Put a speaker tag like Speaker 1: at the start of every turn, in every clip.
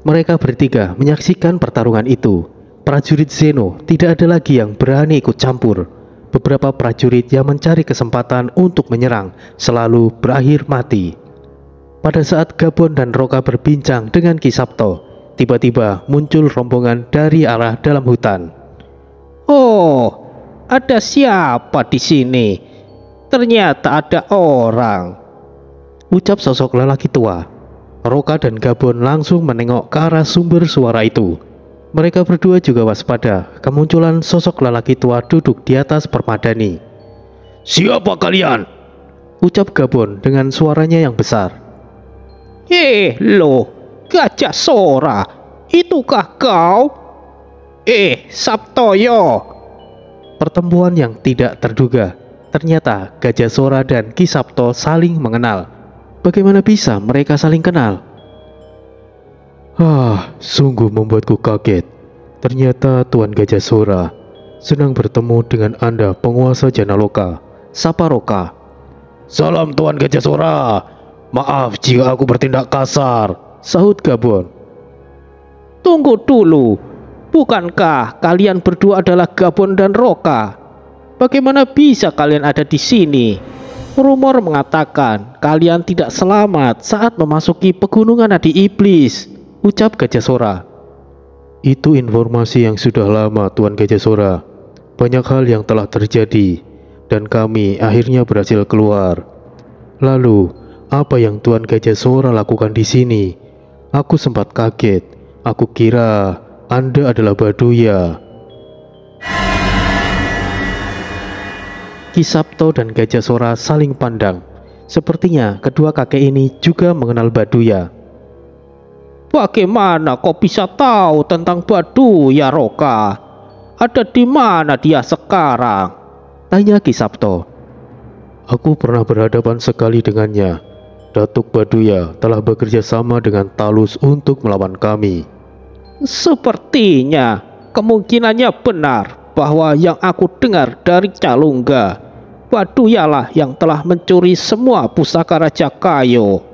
Speaker 1: Mereka bertiga menyaksikan pertarungan itu. Prajurit Zeno tidak ada lagi yang berani ikut campur. Beberapa prajurit yang mencari kesempatan untuk menyerang selalu berakhir mati. Pada saat Gabon dan Roka berbincang dengan Ki Sabto, tiba-tiba muncul rombongan dari arah dalam hutan.
Speaker 2: Oh, ada siapa di sini? Ternyata ada orang,
Speaker 1: ucap sosok lelaki tua. Roka dan Gabon langsung menengok ke arah sumber suara itu. Mereka berdua juga waspada kemunculan sosok lelaki tua duduk di atas permadani.
Speaker 3: Siapa kalian?
Speaker 1: Ucap Gabon dengan suaranya yang besar.
Speaker 2: Loh, Gajah Sora, itukah kau? Sabtoyo.
Speaker 1: Pertemuan yang tidak terduga. Ternyata Gajah Sora dan Ki Sabto saling mengenal. Bagaimana bisa mereka saling kenal? Sungguh membuatku kaget. Ternyata Tuan Gajah Sora senang bertemu dengan Anda, penguasa Janaloka. Sapa Roka.
Speaker 3: Salam Tuan Gajah Sora. Maaf jika aku bertindak kasar,
Speaker 1: sahut Gabon.
Speaker 2: Tunggu dulu. Bukankah kalian berdua adalah Gabon dan Roka? Bagaimana bisa kalian ada di sini? Rumor mengatakan kalian tidak selamat saat memasuki pegunungan Nadi Iblis,
Speaker 1: ucap Gajah Sora. Itu informasi yang sudah lama, Tuan Gajah Sora. Banyak hal yang telah terjadi dan kami akhirnya berhasil keluar. Lalu, apa yang Tuan Gajah Sora lakukan di sini? Aku sempat kaget. Aku kira Anda adalah Baduya. Ki Sabto dan Gajah Sora saling pandang. Sepertinya kedua kakek ini juga mengenal Baduya.
Speaker 2: Bagaimana kau bisa tahu tentang Baduya, Roka? Ada di mana dia sekarang?
Speaker 1: Tanya Ki Sabto. Aku pernah berhadapan sekali dengannya. Datuk Baduya telah bekerja sama dengan Talus untuk melawan kami.
Speaker 2: Sepertinya kemungkinannya benar bahwa yang aku dengar dari Calungga, Baduyalah yang telah mencuri semua pusaka Raja Kayo.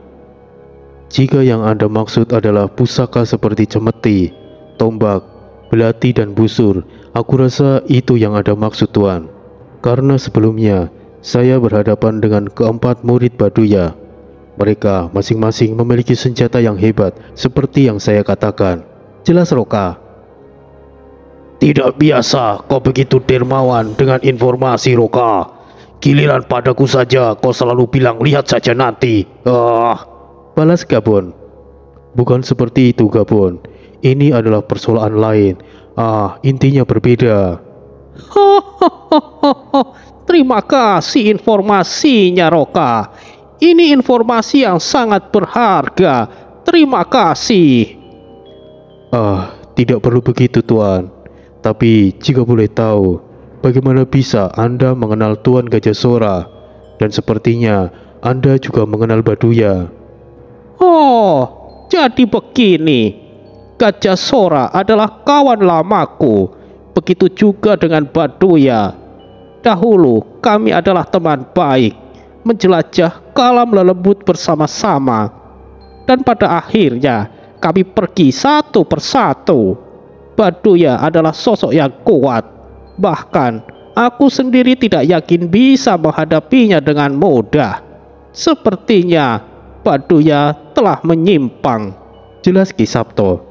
Speaker 1: Jika yang Anda maksud adalah pusaka seperti cemeti, tombak, belati dan busur, aku rasa itu yang Anda maksud, Tuan. Karena sebelumnya saya berhadapan dengan keempat murid Baduya. Mereka masing-masing memiliki senjata yang hebat seperti yang saya katakan. Jelas Roka.
Speaker 3: Tidak biasa kau begitu dermawan dengan informasi, Roka. Giliran padaku saja kau selalu bilang lihat saja nanti.
Speaker 1: Balas Gabon. Bukan seperti itu, Gabon. Ini adalah persoalan lain. Intinya berbeda.
Speaker 2: Terima kasih informasinya, Roka. Ini informasi yang sangat berharga. Terima kasih.
Speaker 1: Tidak perlu begitu, Tuan. Tapi jika boleh tahu, bagaimana bisa Anda mengenal Tuan Gajah Sora? Dan sepertinya Anda juga mengenal Baduya.
Speaker 2: Oh, jadi begini. Gajah Sora adalah kawan lamaku. Begitu juga dengan Baduya. Dahulu kami adalah teman baik, menjelajah kalam lelembut bersama-sama. Dan pada akhirnya kami pergi satu persatu. Baduya adalah sosok yang kuat. Bahkan aku sendiri tidak yakin bisa menghadapinya dengan mudah. Sepertinya Baduya telah menyimpang.
Speaker 1: Jelas Ki Sabto.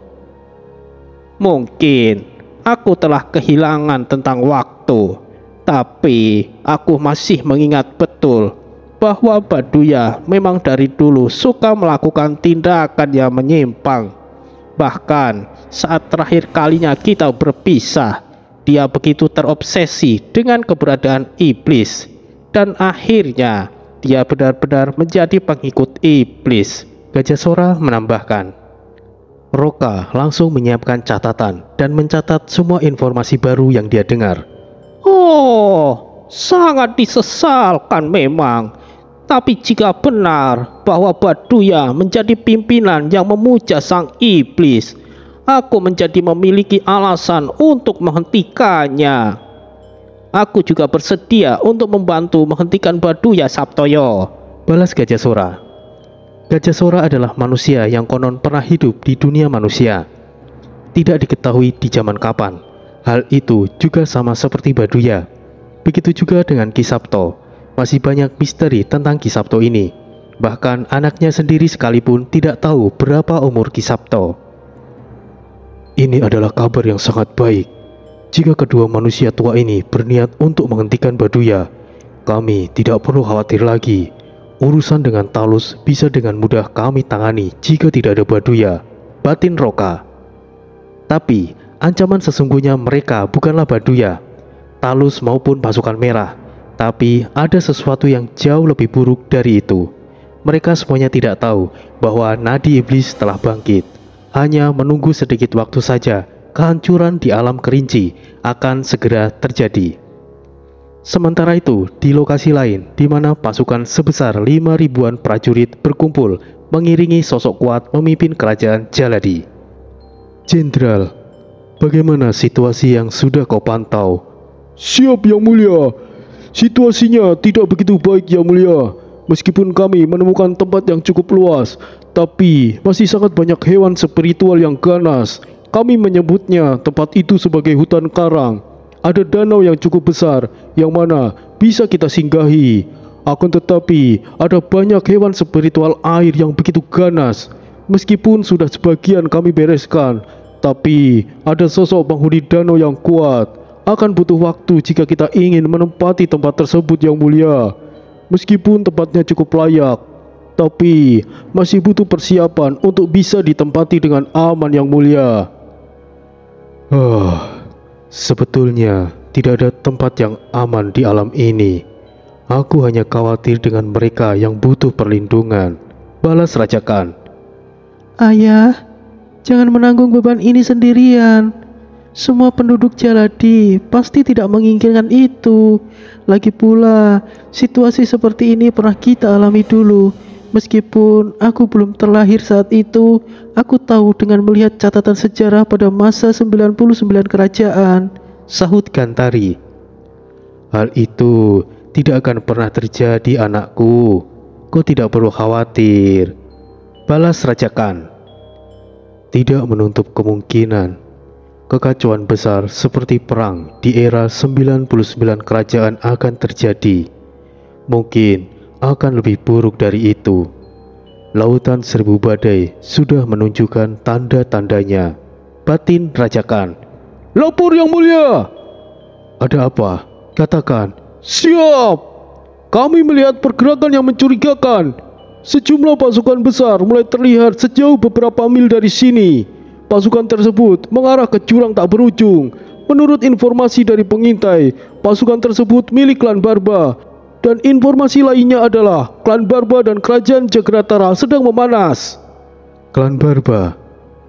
Speaker 2: Mungkin aku telah kehilangan tentang waktu, tapi aku masih mengingat betul bahwa Baduya memang dari dulu suka melakukan tindakan yang menyimpang. Bahkan saat terakhir kalinya kita berpisah, dia begitu terobsesi dengan keberadaan iblis, dan akhirnya dia benar-benar menjadi pengikut iblis.
Speaker 1: Gajah Sora menambahkan. Roka langsung menyiapkan catatan dan mencatat semua informasi baru yang dia dengar.
Speaker 2: Oh, sangat disesalkan memang. Tapi jika benar bahwa Baduya menjadi pimpinan yang memuja sang iblis, aku menjadi memiliki alasan untuk menghentikannya. Aku juga bersedia untuk membantu menghentikan Baduya, Sabtoyo.
Speaker 1: Balas Gajah Sora. Gajah Sora adalah manusia yang konon pernah hidup di dunia manusia. Tidak diketahui di zaman kapan. Hal itu juga sama seperti Baduya. Begitu juga dengan Ki Sabto. Masih banyak misteri tentang Ki Sabto ini. Bahkan anaknya sendiri sekalipun tidak tahu berapa umur Ki Sabto. Ini adalah kabar yang sangat baik. Jika kedua manusia tua ini berniat untuk menghentikan Baduya, kami tidak perlu khawatir lagi. Urusan dengan Talus bisa dengan mudah kami tangani jika tidak ada Baduya, batin Roka. Tapi ancaman sesungguhnya mereka bukanlah Baduya, Talus maupun pasukan merah. Tapi ada sesuatu yang jauh lebih buruk dari itu. Mereka semuanya tidak tahu bahwa nadi iblis telah bangkit. Hanya menunggu sedikit waktu saja, kehancuran di alam kerinci akan segera terjadi. Sementara itu, di lokasi lain, di mana pasukan sebesar 5.000-an prajurit berkumpul mengiringi sosok kuat memimpin kerajaan Jaladi.
Speaker 3: Jenderal, bagaimana situasi yang sudah kau pantau?
Speaker 4: Siap Yang Mulia. Situasinya tidak begitu baik Yang Mulia. Meskipun kami menemukan tempat yang cukup luas, tapi masih sangat banyak hewan spiritual yang ganas. Kami menyebutnya tempat itu sebagai hutan karang. Ada danau yang cukup besar yang mana bisa kita singgahi. Akan tetapi ada banyak hewan spiritual air yang begitu ganas. Meskipun sudah sebagian kami bereskan, tapi ada sosok penghuni danau yang kuat. Akan butuh waktu jika kita ingin menempati tempat tersebut Yang Mulia. Meskipun tempatnya cukup layak, tapi masih butuh persiapan untuk bisa ditempati dengan aman Yang Mulia.
Speaker 3: Sebetulnya tidak ada tempat yang aman di alam ini. Aku hanya khawatir dengan mereka yang butuh perlindungan, balas Raja Khan.
Speaker 2: Ayah, jangan menanggung beban ini sendirian. Semua penduduk Jaladi pasti tidak menginginkan itu. Lagi pula, situasi seperti ini pernah kita alami dulu. Meskipun aku belum terlahir saat itu, aku tahu dengan melihat catatan sejarah pada masa 99 kerajaan,
Speaker 1: sahut Gantari.
Speaker 3: Hal itu tidak akan pernah terjadi, anakku. Kau tidak perlu khawatir,
Speaker 1: balas Raja Khan.
Speaker 3: Tidak menutup kemungkinan kekacauan besar seperti perang di era 99 kerajaan akan terjadi. Mungkin akan lebih buruk dari itu. Lautan Seribu Badai sudah menunjukkan tanda-tandanya, batin Raja Khan.
Speaker 4: Lapor Yang Mulia.
Speaker 3: Ada apa? Katakan.
Speaker 4: Siap. Kami melihat pergerakan yang mencurigakan. Sejumlah pasukan besar mulai terlihat sejauh beberapa mil dari sini. Pasukan tersebut mengarah ke jurang tak berujung. Menurut informasi dari pengintai, pasukan tersebut milik klan Barba. Dan informasi lainnya adalah klan Barba dan kerajaan Jagratara sedang memanas.
Speaker 3: Klan Barba,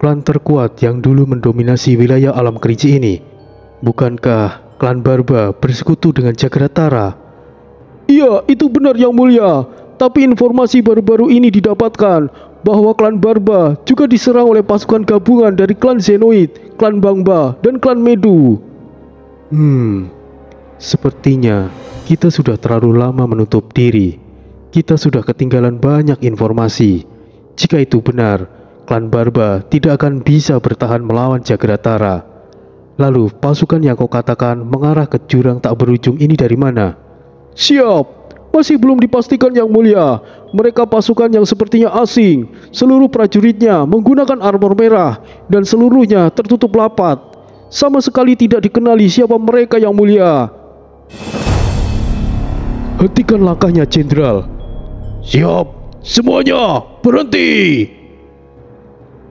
Speaker 3: klan terkuat yang dulu mendominasi wilayah alam kerinci ini. Bukankah klan Barba bersekutu dengan Jagratara?
Speaker 4: Iya, itu benar Yang Mulia. Tapi informasi baru-baru ini didapatkan bahwa klan Barba juga diserang oleh pasukan gabungan dari klan Zenoid, klan Bangba, dan klan Medu.
Speaker 3: Sepertinya kita sudah terlalu lama menutup diri. Kita sudah ketinggalan banyak informasi. Jika itu benar, klan Barba tidak akan bisa bertahan melawan Jagratara. Lalu pasukan yang kau katakan mengarah ke jurang tak berujung ini dari mana?
Speaker 4: Siap. Masih belum dipastikan Yang Mulia. Mereka pasukan yang sepertinya asing. Seluruh prajuritnya menggunakan armor merah dan seluruhnya tertutup rapat. Sama sekali tidak dikenali siapa mereka Yang Mulia.
Speaker 3: Hentikan langkahnya, Jenderal.
Speaker 4: Siap. Semuanya berhenti.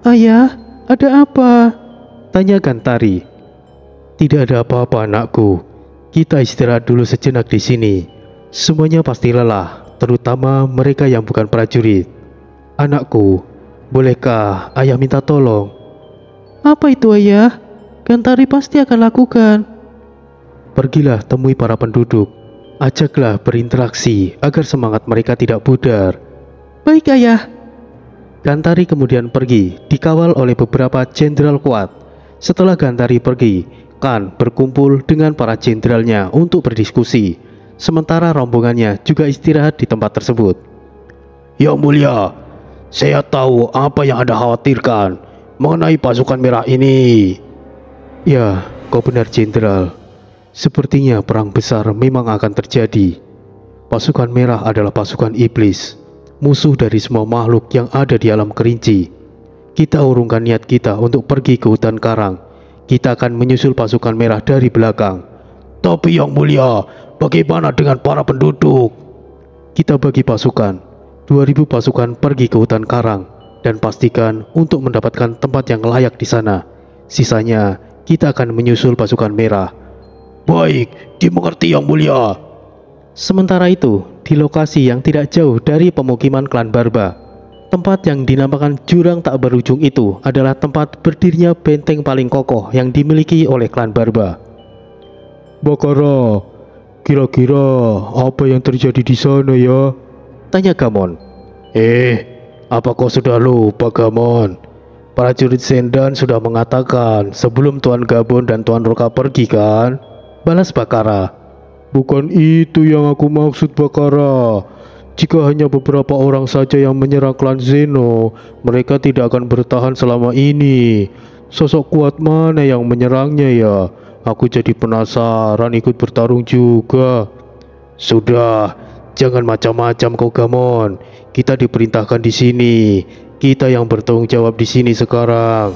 Speaker 2: Ayah, ada apa?
Speaker 1: Tanya Gantari.
Speaker 3: Tidak ada apa-apa, anakku. Kita istirahat dulu sejenak di sini. Semuanya pasti lelah, terutama mereka yang bukan prajurit. Anakku, bolehkah ayah minta tolong?
Speaker 2: Apa itu ayah? Gantari pasti akan lakukan.
Speaker 3: Pergilah temui para penduduk. Ajaklah berinteraksi agar semangat mereka tidak pudar.
Speaker 2: Baik ayah.
Speaker 1: Gantari kemudian pergi, dikawal oleh beberapa jenderal kuat. Setelah Gantari pergi, Khan berkumpul dengan para jenderalnya untuk berdiskusi. Sementara rombongannya juga istirahat di tempat tersebut.
Speaker 4: Yang Mulia,
Speaker 3: Saya tahu apa yang Anda khawatirkan mengenai pasukan merah ini.
Speaker 1: Ya, kau benar Jenderal. Sepertinya perang besar memang akan terjadi. Pasukan merah adalah pasukan iblis, musuh dari semua makhluk yang ada di alam kerinci. Kita urungkan niat kita untuk pergi ke hutan karang. Kita akan menyusul pasukan merah dari belakang.
Speaker 3: Tapi Yang Mulia, bagaimana dengan para penduduk?
Speaker 1: Kita bagi pasukan, 2000 pasukan pergi ke hutan karang, dan pastikan untuk mendapatkan tempat yang layak di sana. Sisanya, kita akan menyusul pasukan merah.
Speaker 3: Baik, dimengerti Yang Mulia.
Speaker 2: Sementara itu, di lokasi yang tidak jauh dari pemukiman klan Barba, tempat yang dinamakan jurang tak berujung itu adalah tempat berdirinya benteng paling kokoh yang dimiliki oleh klan Barba.
Speaker 4: Bakara, kira-kira apa yang terjadi di sana ya?
Speaker 2: Tanya Gamon.
Speaker 3: Apa kau sudah lupa, Gamon? Prajurit Sendan sudah mengatakan sebelum Tuan Gabon dan Tuan Roka pergi kan?
Speaker 2: Balas Bakara.
Speaker 4: Bukan itu yang aku maksud, Bakara. Jika hanya beberapa orang saja yang menyerang klan Zeno, mereka tidak akan bertahan selama ini. Sosok kuat mana yang menyerangnya ya? Aku jadi penasaran ikut bertarung juga.
Speaker 3: Sudah, jangan macam-macam kau Gamon. Kita diperintahkan di sini. Kita yang bertanggung jawab di sini sekarang.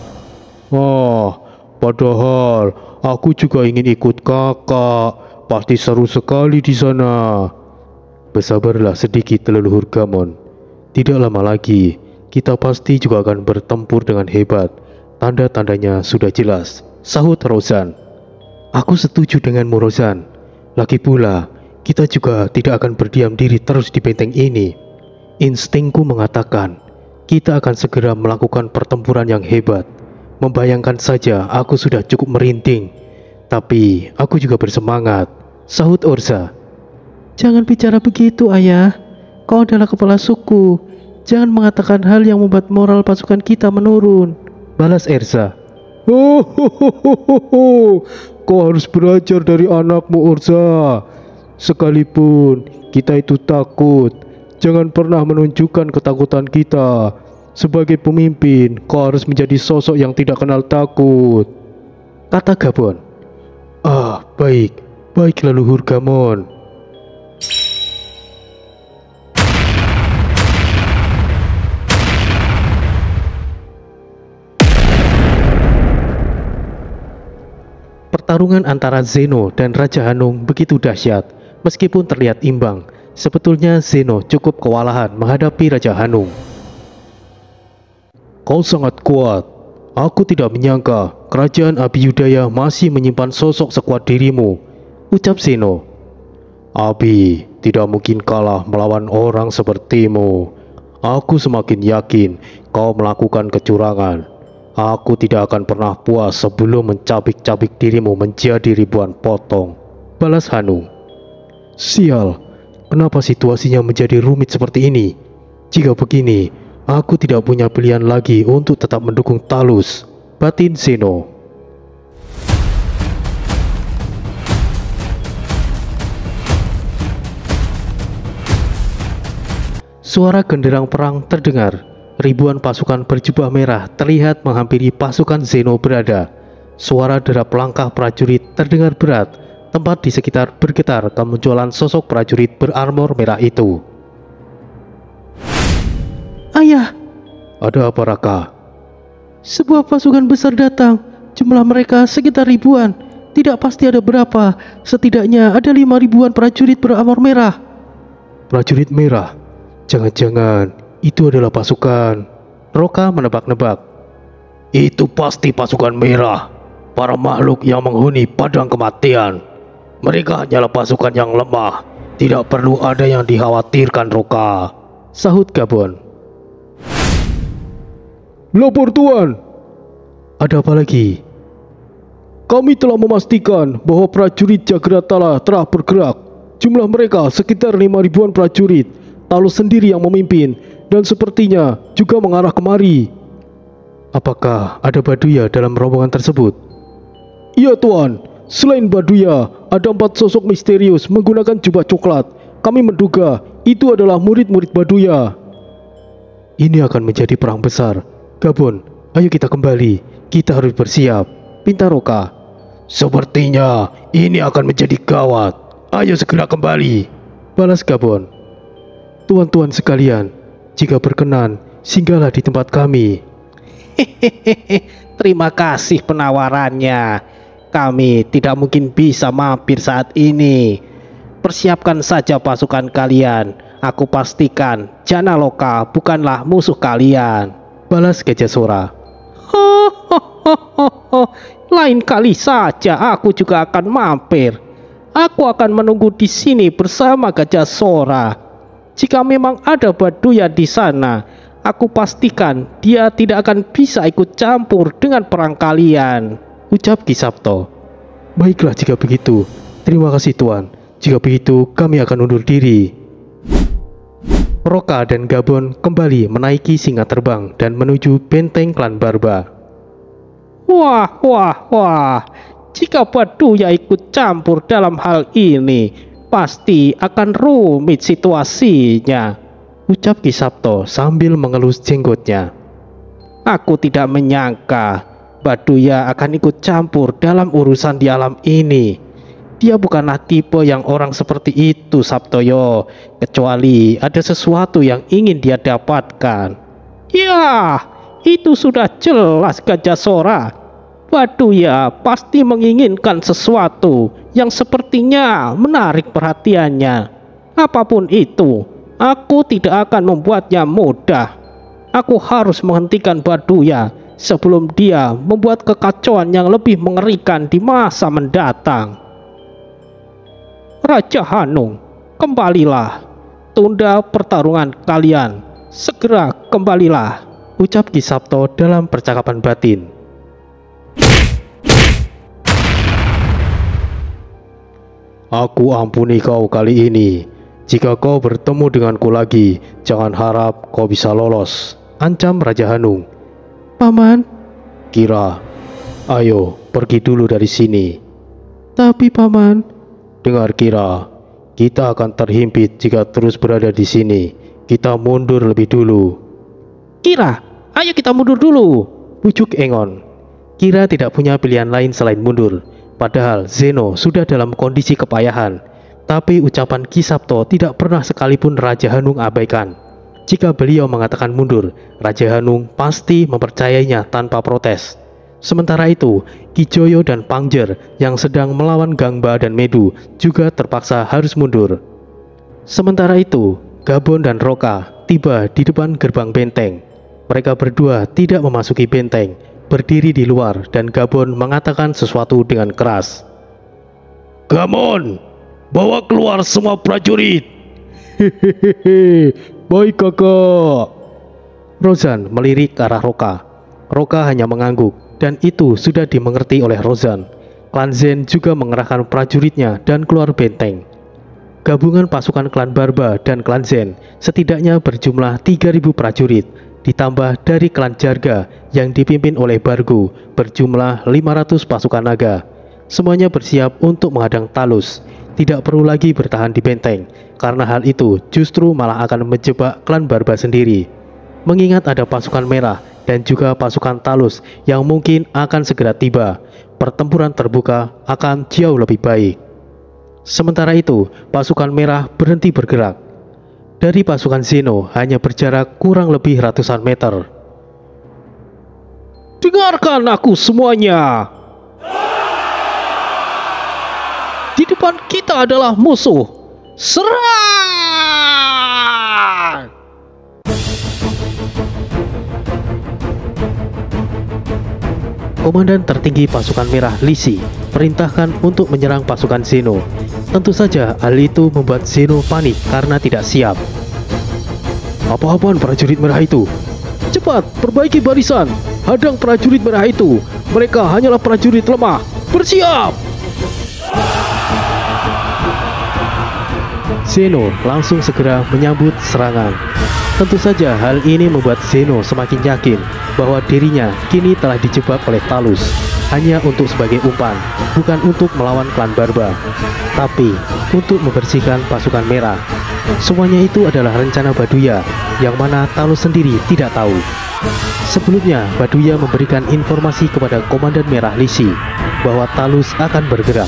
Speaker 4: Padahal aku juga ingin ikut kakak. Pasti seru sekali di sana.
Speaker 1: Bersabarlah sedikit leluhur Gamon. Tidak lama lagi, kita pasti juga akan bertempur dengan hebat. Tanda-tandanya sudah jelas, sahut Rozan. Aku setuju denganmu Rozan. Lagi pula, kita juga tidak akan berdiam diri terus di benteng ini. Instingku mengatakan, kita akan segera melakukan pertempuran yang hebat. Membayangkan saja aku sudah cukup merinding. Tapi aku juga bersemangat, sahut Orza.
Speaker 2: Jangan bicara begitu, Ayah. Kau adalah kepala suku. Jangan mengatakan hal yang membuat moral pasukan kita menurun.
Speaker 1: Balas Erza.
Speaker 4: Kau harus belajar dari anakmu, Orza. Sekalipun kita itu takut, jangan pernah menunjukkan ketakutan kita. Sebagai pemimpin, kau harus menjadi sosok yang tidak kenal takut,
Speaker 1: kata Gabon. Baik leluhur Gamon. Pertarungan antara Zeno dan Raja Hanung begitu dahsyat. Meskipun terlihat imbang, sebetulnya Zeno cukup kewalahan menghadapi Raja Hanung.
Speaker 4: Kau sangat kuat. Aku tidak menyangka kerajaan Abiyudaya masih menyimpan sosok sekuat dirimu,
Speaker 1: ucap Zeno.
Speaker 4: Abi tidak mungkin kalah melawan orang sepertimu. Aku semakin yakin kau melakukan kecurangan. Aku tidak akan pernah puas sebelum mencabik-cabik dirimu menjadi ribuan potong,
Speaker 1: balas Hanung.
Speaker 4: Sial,
Speaker 1: kenapa situasinya menjadi rumit seperti ini? Jika begini, aku tidak punya pilihan lagi untuk tetap mendukung Talus, batin Zeno. Suara genderang perang terdengar. Ribuan pasukan berjubah merah terlihat menghampiri pasukan Zeno berada. Suara derap langkah prajurit terdengar berat. Tempat di sekitar bergetar kemunculan sosok prajurit berarmor merah itu.
Speaker 2: Ayah!
Speaker 1: Ada apa Raka?
Speaker 2: Sebuah pasukan besar datang. Jumlah mereka sekitar ribuan. Tidak pasti ada berapa. Setidaknya ada 5.000-an prajurit berarmor merah.
Speaker 1: Prajurit merah? Jangan-jangan itu adalah pasukan.
Speaker 2: Roka menebak-nebak.
Speaker 3: Itu pasti pasukan merah. Para makhluk yang menghuni padang kematian. Mereka hanyalah pasukan yang lemah. Tidak perlu ada yang dikhawatirkan, Roka,
Speaker 1: sahut Gabon.
Speaker 4: Lapor Tuan.
Speaker 1: Ada apa lagi?
Speaker 4: Kami telah memastikan bahwa prajurit Jagratala telah bergerak. Jumlah mereka sekitar 5.000-an prajurit. Talus sendiri yang memimpin dan sepertinya juga mengarah kemari.
Speaker 1: Apakah ada Baduya dalam rombongan tersebut?
Speaker 4: Iya Tuan, selain Baduya, ada 4 sosok misterius menggunakan jubah coklat. Kami menduga itu adalah murid-murid Baduya.
Speaker 1: Ini akan menjadi perang besar. Gabon, ayo kita kembali. Kita harus bersiap. Pinta Roka. Sepertinya ini akan menjadi gawat. Ayo segera kembali. Balas Gabon. Tuan-tuan sekalian, jika berkenan, singgahlah di tempat kami.
Speaker 2: Terima kasih penawarannya. Kami tidak mungkin bisa mampir saat ini. Persiapkan saja pasukan kalian. Aku pastikan Janaloka bukanlah musuh kalian.
Speaker 1: Balas Gajah Sora.
Speaker 2: Lain kali saja aku juga akan mampir. Aku akan menunggu di sini bersama Gajah Sora. Jika memang ada Baduya di sana, aku pastikan dia tidak akan bisa ikut campur dengan perang kalian.
Speaker 1: Ucap Ki Sabto. Baiklah jika begitu. Terima kasih Tuan. Jika begitu kami akan undur diri. Roka dan Gabon kembali menaiki singa terbang dan menuju benteng klan Barba.
Speaker 2: Wah. Jika Baduya ikut campur dalam hal ini, pasti akan rumit situasinya.
Speaker 1: Ucap Ki Sabto sambil mengelus jenggotnya.
Speaker 2: Aku tidak menyangka Baduya akan ikut campur dalam urusan di alam ini. Dia bukanlah tipe yang orang seperti itu, Sabtoyo. Kecuali ada sesuatu yang ingin dia dapatkan. Ya, itu sudah jelas Gajah Sora. Baduya pasti menginginkan sesuatu yang sepertinya menarik perhatiannya. Apapun itu, aku tidak akan membuatnya mudah. Aku harus menghentikan Baduya sebelum dia membuat kekacauan yang lebih mengerikan di masa mendatang. Raja Hanung, kembalilah. Tunda pertarungan kalian. Segera kembalilah.
Speaker 1: Ucap Ki Sabto dalam percakapan batin. Aku ampuni kau kali ini. Jika kau bertemu denganku lagi, jangan harap kau bisa lolos. Ancam Raja Hanung.
Speaker 3: Paman.
Speaker 1: Kira, ayo pergi dulu dari sini.
Speaker 3: Tapi Paman,
Speaker 1: dengar Kira, kita akan terhimpit jika terus berada di sini. Kita mundur lebih dulu.
Speaker 2: Kira, ayo kita mundur dulu.
Speaker 1: Pucuk Engon. Kira tidak punya pilihan lain selain mundur. Padahal Zeno sudah dalam kondisi kepayahan. Tapi ucapan Ki Sabto tidak pernah sekalipun Raja Hanung abaikan. Jika beliau mengatakan mundur, Raja Hanung pasti mempercayainya tanpa protes. Sementara itu, Ki Joyo dan Pangjer yang sedang melawan Gangba dan Medu juga terpaksa harus mundur. Sementara itu, Gabon dan Roka tiba di depan gerbang benteng. Mereka berdua tidak memasuki benteng, berdiri di luar, dan Gabon mengatakan sesuatu dengan keras.
Speaker 4: Gamon, bawa keluar semua prajurit. Baik kakak.
Speaker 1: Rozan melirik ke arah Roka. Roka hanya mengangguk, dan itu sudah dimengerti oleh Rozan. Klan Zen juga mengerahkan prajuritnya dan keluar benteng. Gabungan pasukan klan Barba dan klan Zen setidaknya berjumlah 3.000 prajurit, ditambah dari klan Jarga yang dipimpin oleh Bargu berjumlah 500 pasukan naga. Semuanya bersiap untuk menghadang Talus. Tidak perlu lagi bertahan di benteng, karena hal itu justru malah akan menjebak klan Barba sendiri. Mengingat ada pasukan merah dan juga pasukan Talus yang mungkin akan segera tiba, pertempuran terbuka akan jauh lebih baik. Sementara itu, pasukan merah berhenti bergerak. Dari pasukan Zeno hanya berjarak kurang lebih ratusan meter.
Speaker 2: Dengarkan aku semuanya. Di depan kita adalah musuh. Serang!
Speaker 1: Komandan tertinggi pasukan merah Lisi perintahkan untuk menyerang pasukan Zeno. Tentu saja hal itu membuat Zeno panik karena tidak siap.
Speaker 4: Apa-apaan prajurit merah itu? Cepat, perbaiki barisan. Hadang prajurit merah itu. Mereka hanyalah prajurit lemah. Bersiap!
Speaker 1: Zeno langsung segera menyambut serangan. Tentu saja hal ini membuat Zeno semakin yakin bahwa dirinya kini telah dijebak oleh Talus, hanya untuk sebagai umpan, bukan untuk melawan klan Barba, tapi untuk membersihkan pasukan merah. Semuanya itu adalah rencana Baduya
Speaker 3: yang mana Talus sendiri tidak tahu. Sebelumnya, Baduya memberikan informasi kepada Komandan Merah Lisi bahwa Talus akan bergerak.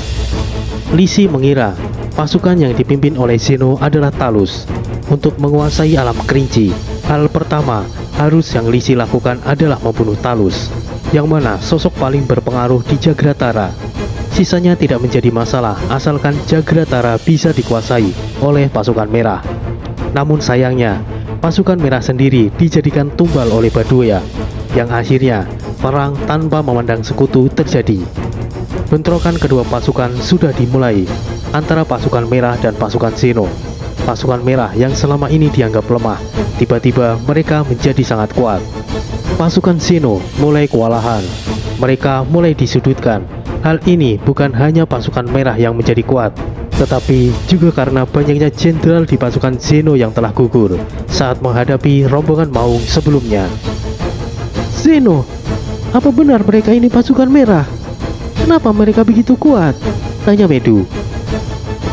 Speaker 3: Lisi mengira pasukan yang dipimpin oleh Zeno adalah Talus. Untuk menguasai alam kerinci, hal pertama harus yang Lisi lakukan adalah membunuh Talus, yang mana sosok paling berpengaruh di Jagratara. Sisanya tidak menjadi masalah asalkan Jagratara bisa dikuasai oleh pasukan merah. Namun sayangnya, pasukan merah sendiri dijadikan tumbal oleh Baduya, yang akhirnya perang tanpa memandang sekutu terjadi. Bentrokan kedua pasukan sudah dimulai antara pasukan merah dan pasukan Zeno. Pasukan merah yang selama ini dianggap lemah, tiba-tiba mereka menjadi sangat kuat. Pasukan Zeno mulai kewalahan, mereka mulai disudutkan. Hal ini bukan hanya pasukan merah yang menjadi kuat, tetapi juga karena banyaknya jenderal di pasukan Zeno yang telah gugur saat menghadapi rombongan Maung sebelumnya.
Speaker 2: Zeno, apa benar mereka ini pasukan merah? Kenapa mereka begitu kuat? Tanya Medu.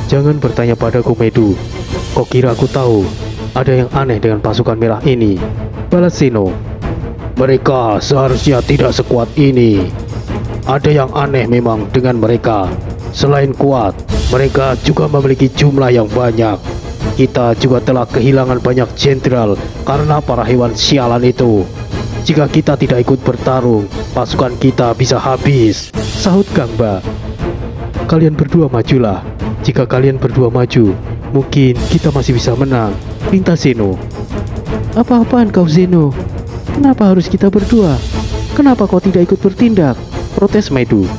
Speaker 3: Jangan bertanya padaku, Medu. Kau kira aku tahu ada yang aneh dengan pasukan merah ini? Balas Zeno. Mereka seharusnya tidak sekuat ini. Ada yang aneh memang dengan mereka. Selain kuat, mereka juga memiliki jumlah yang banyak. Kita juga telah kehilangan banyak jenderal karena para hewan sialan itu. Jika kita tidak ikut bertarung, pasukan kita bisa habis, sahut Gangba. Kalian berdua majulah. Jika kalian berdua maju, mungkin kita masih bisa menang, pinta Zeno.
Speaker 2: Apa-apaan kau Zeno? Kenapa harus kita berdua? Kenapa kau tidak ikut bertindak?
Speaker 3: Protes Medu.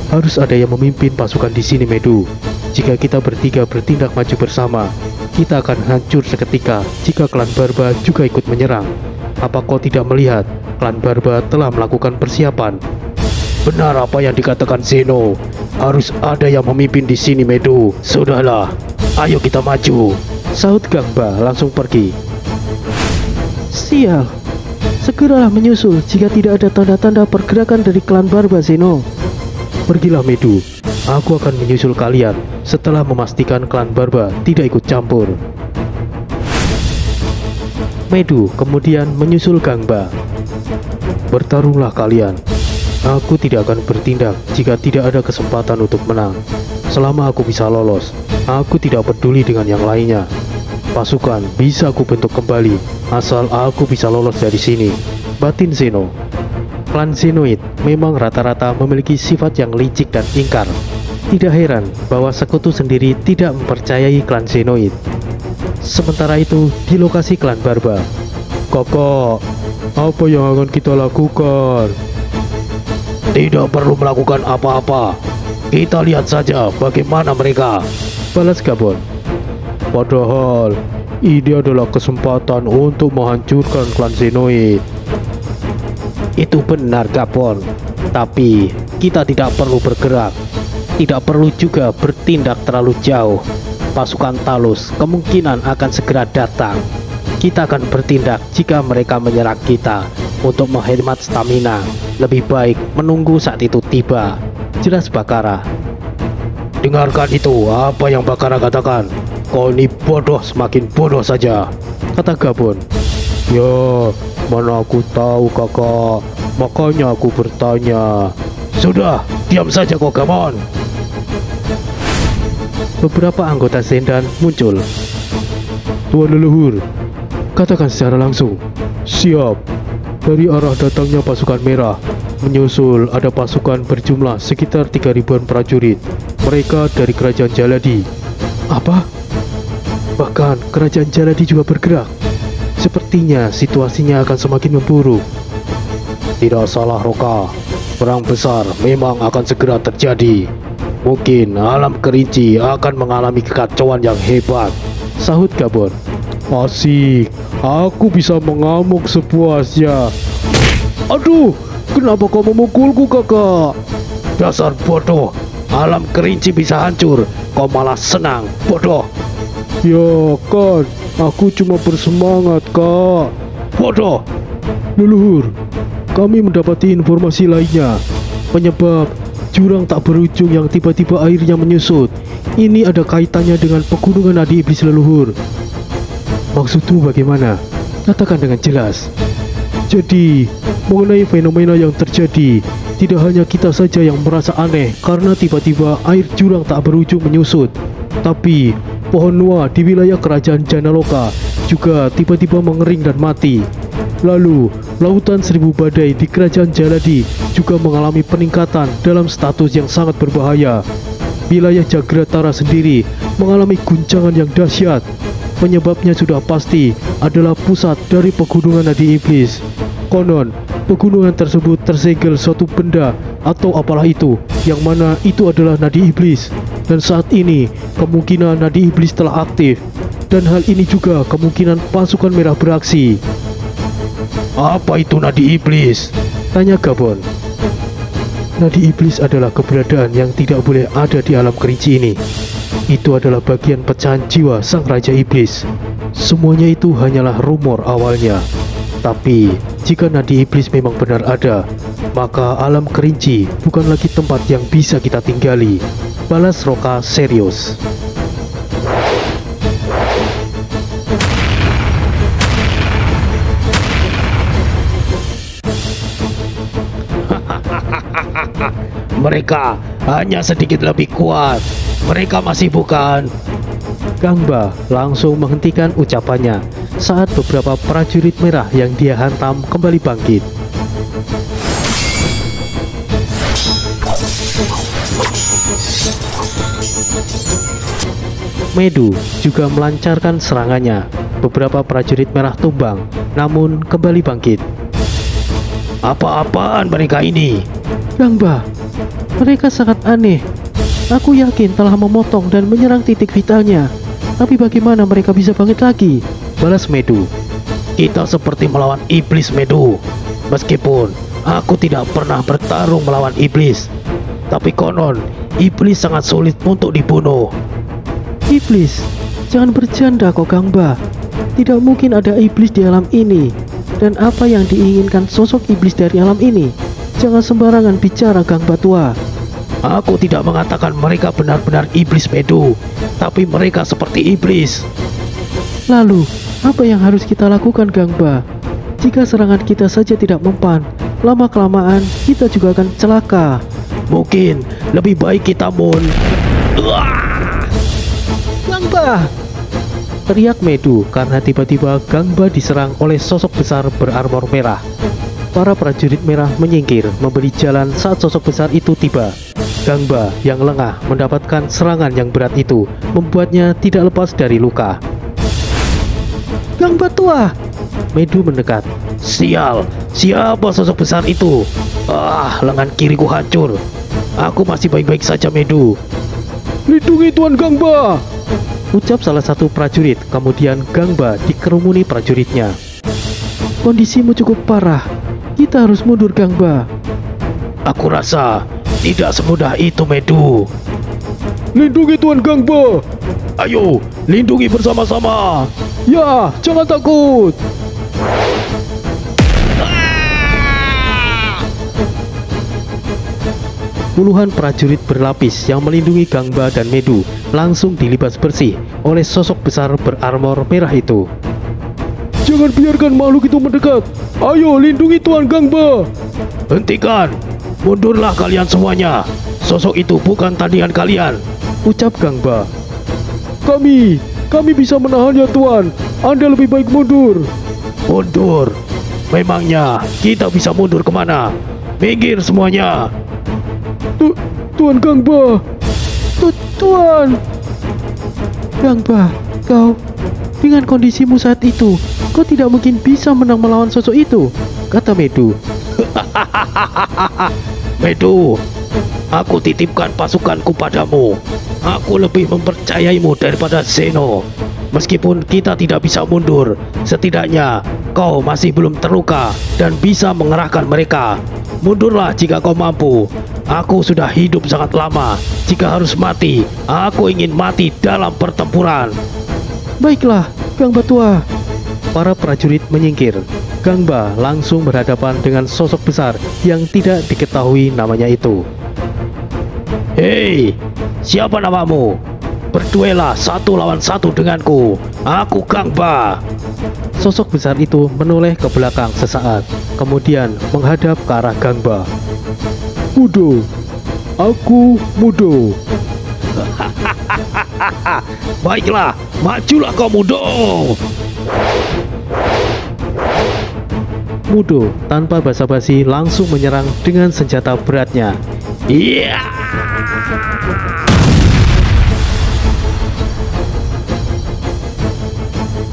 Speaker 3: Harus ada yang memimpin pasukan di sini, Medu. Jika kita bertiga bertindak maju bersama, kita akan hancur seketika jika klan Barba juga ikut menyerang. Apa kau tidak melihat klan Barba telah melakukan persiapan? Benar apa yang dikatakan Zeno. Harus ada yang memimpin di sini, Medu. Sudahlah, ayo kita maju, sahut Gangba langsung pergi.
Speaker 2: Sial, segeralah menyusul jika tidak ada tanda-tanda pergerakan dari klan Barba, Zeno.
Speaker 3: Pergilah, Medu. Aku akan menyusul kalian setelah memastikan klan Barba tidak ikut campur. Medu kemudian menyusul Gangba. Bertarunglah kalian. Aku tidak akan bertindak jika tidak ada kesempatan untuk menang. Selama aku bisa lolos, aku tidak peduli dengan yang lainnya. Pasukan bisa aku bentuk kembali asal aku bisa lolos dari sini, batin Zeno. Klan Zenoid memang rata-rata memiliki sifat yang licik dan ingkar. Tidak heran bahwa sekutu sendiri tidak mempercayai klan Zenoid. Sementara itu di lokasi klan Barba.
Speaker 4: Kakak, apa yang akan kita lakukan?
Speaker 3: Tidak perlu melakukan apa-apa. Kita lihat saja bagaimana mereka, balas Gabon.
Speaker 4: Padahal ini adalah kesempatan untuk menghancurkan klan Zenoid.
Speaker 3: Itu benar, Gabon. Tapi kita tidak perlu bergerak. Tidak perlu juga bertindak terlalu jauh. Pasukan Talus kemungkinan akan segera datang. Kita akan bertindak jika mereka menyerang kita. Untuk menghemat stamina, lebih baik menunggu saat itu tiba, jelas Bakara. Dengarkan itu, apa yang Bakara katakan. Kau ini bodoh, semakin bodoh saja, kata Gabon.
Speaker 4: Ya, mana aku tahu kakak, makanya aku bertanya.
Speaker 3: Sudah, diam saja kau, Gabon. Beberapa anggota Zendan muncul.
Speaker 4: Tuan leluhur, katakan secara langsung. Siap. Dari arah datangnya pasukan merah, menyusul ada pasukan berjumlah sekitar 3.000-an prajurit. Mereka dari kerajaan Jaladi.
Speaker 3: Apa? Bahkan kerajaan Jaladi juga bergerak. Sepertinya situasinya akan semakin memburuk. Tidak salah, Roka. Perang besar memang akan segera terjadi. Mungkin alam kerinci akan mengalami kekacauan yang hebat, sahut Gabon.
Speaker 4: Asik, aku bisa mengamuk sepuasnya.
Speaker 3: Aduh, kenapa kau memukulku, kakak? Dasar bodoh, alam kerinci bisa hancur, kau malah senang, bodoh.
Speaker 4: Ya kan, aku cuma bersemangat, kak.
Speaker 3: Bodoh.
Speaker 4: Leluhur, kami mendapati informasi lainnya.
Speaker 3: Penyebab jurang tak berujung yang tiba-tiba airnya menyusut. Ini ada kaitannya dengan pegunungan Adi Iblis, leluhur.
Speaker 1: Maksudmu bagaimana? Katakan dengan jelas.
Speaker 4: Jadi, mengenai fenomena yang terjadi, tidak hanya kita saja yang merasa aneh karena tiba-tiba air jurang tak berujung menyusut, tapi pohon Noa di wilayah kerajaan Janaloka juga tiba-tiba mengering dan mati. Lalu, lautan seribu badai di kerajaan Jaladi juga mengalami peningkatan dalam status yang sangat berbahaya. Wilayah Jagratara sendiri mengalami guncangan yang dahsyat. Penyebabnya sudah pasti adalah pusat dari pegunungan nadi iblis. Konon, pegunungan tersebut tersegel suatu benda atau apalah itu, yang mana itu adalah nadi iblis. Dan saat ini, kemungkinan nadi iblis telah aktif. Dan hal ini juga kemungkinan pasukan merah beraksi.
Speaker 1: Apa itu nadi iblis? Tanya Gabon.
Speaker 3: Nadi iblis adalah keberadaan yang tidak boleh ada di alam kerinci ini. Itu adalah bagian pecahan jiwa sang raja iblis. Semuanya itu hanyalah rumor awalnya. Tapi, jika nadi iblis memang benar ada, maka alam kerinci bukan lagi tempat yang bisa kita tinggali. Balas Roka serius.
Speaker 2: Mereka hanya sedikit lebih kuat. Mereka masih bukan.
Speaker 3: Gangba langsung menghentikan ucapannya saat beberapa prajurit merah yang dia hantam kembali bangkit. Medu juga melancarkan serangannya. Beberapa prajurit merah tumbang, namun kembali bangkit.
Speaker 2: Apa-apaan mereka ini?
Speaker 3: Gangba, mereka sangat aneh. Aku yakin telah memotong dan menyerang titik vitalnya. Tapi bagaimana mereka bisa bangkit lagi? Balas Medu.
Speaker 2: Kita seperti melawan iblis, Medu. Meskipun aku tidak pernah bertarung melawan iblis, tapi konon iblis sangat sulit untuk dibunuh.
Speaker 3: Iblis? Jangan bercanda kok Gangba. Tidak mungkin ada iblis di alam ini. Dan apa yang diinginkan sosok iblis dari alam ini? Jangan sembarangan bicara Gangba tua.
Speaker 2: Aku tidak mengatakan mereka benar-benar iblis, Medu, tapi mereka seperti iblis.
Speaker 3: Lalu, apa yang harus kita lakukan Gangba? Jika serangan kita saja tidak mempan, lama-kelamaan kita juga akan celaka.
Speaker 2: Mungkin lebih baik kita
Speaker 3: Gangba! Teriak Medu karena tiba-tiba Gangba diserang oleh sosok besar berarmor merah. Para prajurit merah menyingkir memberi jalan saat sosok besar itu tiba. Gangba yang lengah mendapatkan serangan yang berat itu membuatnya tidak lepas dari luka. Gangba tua! Medu mendekat.
Speaker 2: Sial, siapa sosok besar itu? Lengan kiriku hancur. Aku masih baik-baik saja, Medu.
Speaker 4: Lindungi Tuan Gangba!
Speaker 3: Ucap salah satu prajurit, kemudian Gangba dikerumuni prajuritnya. Kondisimu cukup parah. Kita harus mundur Gangba.
Speaker 2: Aku rasa tidak semudah itu, Medu.
Speaker 4: Lindungi Tuan Gangba!
Speaker 2: Ayo, lindungi bersama-sama.
Speaker 4: Ya, jangan takut!
Speaker 3: Puluhan prajurit berlapis yang melindungi Gangba dan Medu langsung dilibas bersih oleh sosok besar berarmor merah itu.
Speaker 4: Jangan biarkan makhluk itu mendekat. Ayo, lindungi Tuan Gangba.
Speaker 2: Hentikan. Mundurlah kalian semuanya. Sosok itu bukan tandingan kalian.
Speaker 3: Ucap Gangba.
Speaker 4: Kami bisa menahannya Tuan. Anda lebih baik mundur.
Speaker 2: Mundur? Memangnya kita bisa mundur kemana? Minggir semuanya.
Speaker 4: Tuan Gangba.
Speaker 3: Tuan Gangba, kau dengan kondisimu saat itu, kau tidak mungkin bisa menang melawan sosok itu, kata Medu.
Speaker 2: Medu, aku titipkan pasukanku padamu. Aku lebih mempercayaimu daripada Zeno. Meskipun kita tidak bisa mundur, setidaknya kau masih belum terluka dan bisa mengerahkan mereka. Mundurlah jika kau mampu. Aku sudah hidup sangat lama. Jika harus mati, aku ingin mati dalam pertempuran.
Speaker 3: Baiklah, Gangba tua. Para prajurit menyingkir. Gangba langsung berhadapan dengan sosok besar yang tidak diketahui namanya itu.
Speaker 2: Hei, siapa namamu? berduelah 1 lawan 1 denganku. Aku Gangba.
Speaker 3: Sosok besar itu menoleh ke belakang sesaat, kemudian menghadap ke arah Gangba.
Speaker 4: Mudo, aku Mudo.
Speaker 2: Baiklah, majulah kau Mudo.
Speaker 3: Mudo tanpa basa-basi langsung menyerang dengan senjata beratnya.
Speaker 2: Iya.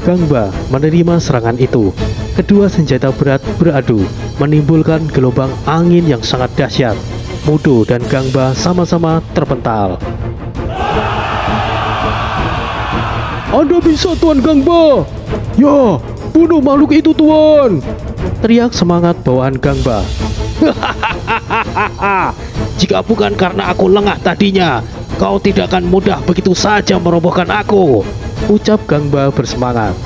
Speaker 3: Gangba menerima serangan itu. Kedua senjata berat beradu, menimbulkan gelombang angin yang sangat dahsyat. Mudo dan Gangba sama-sama terpental.
Speaker 4: Anda bisa, Tuan Gangba. Ya, bunuh makhluk itu, Tuan.
Speaker 3: Teriak semangat bawaan Gangba.
Speaker 2: Jika bukan karena aku lengah tadinya, kau tidak akan mudah begitu saja merobohkan aku.
Speaker 3: Ucap Gangba bersemangat.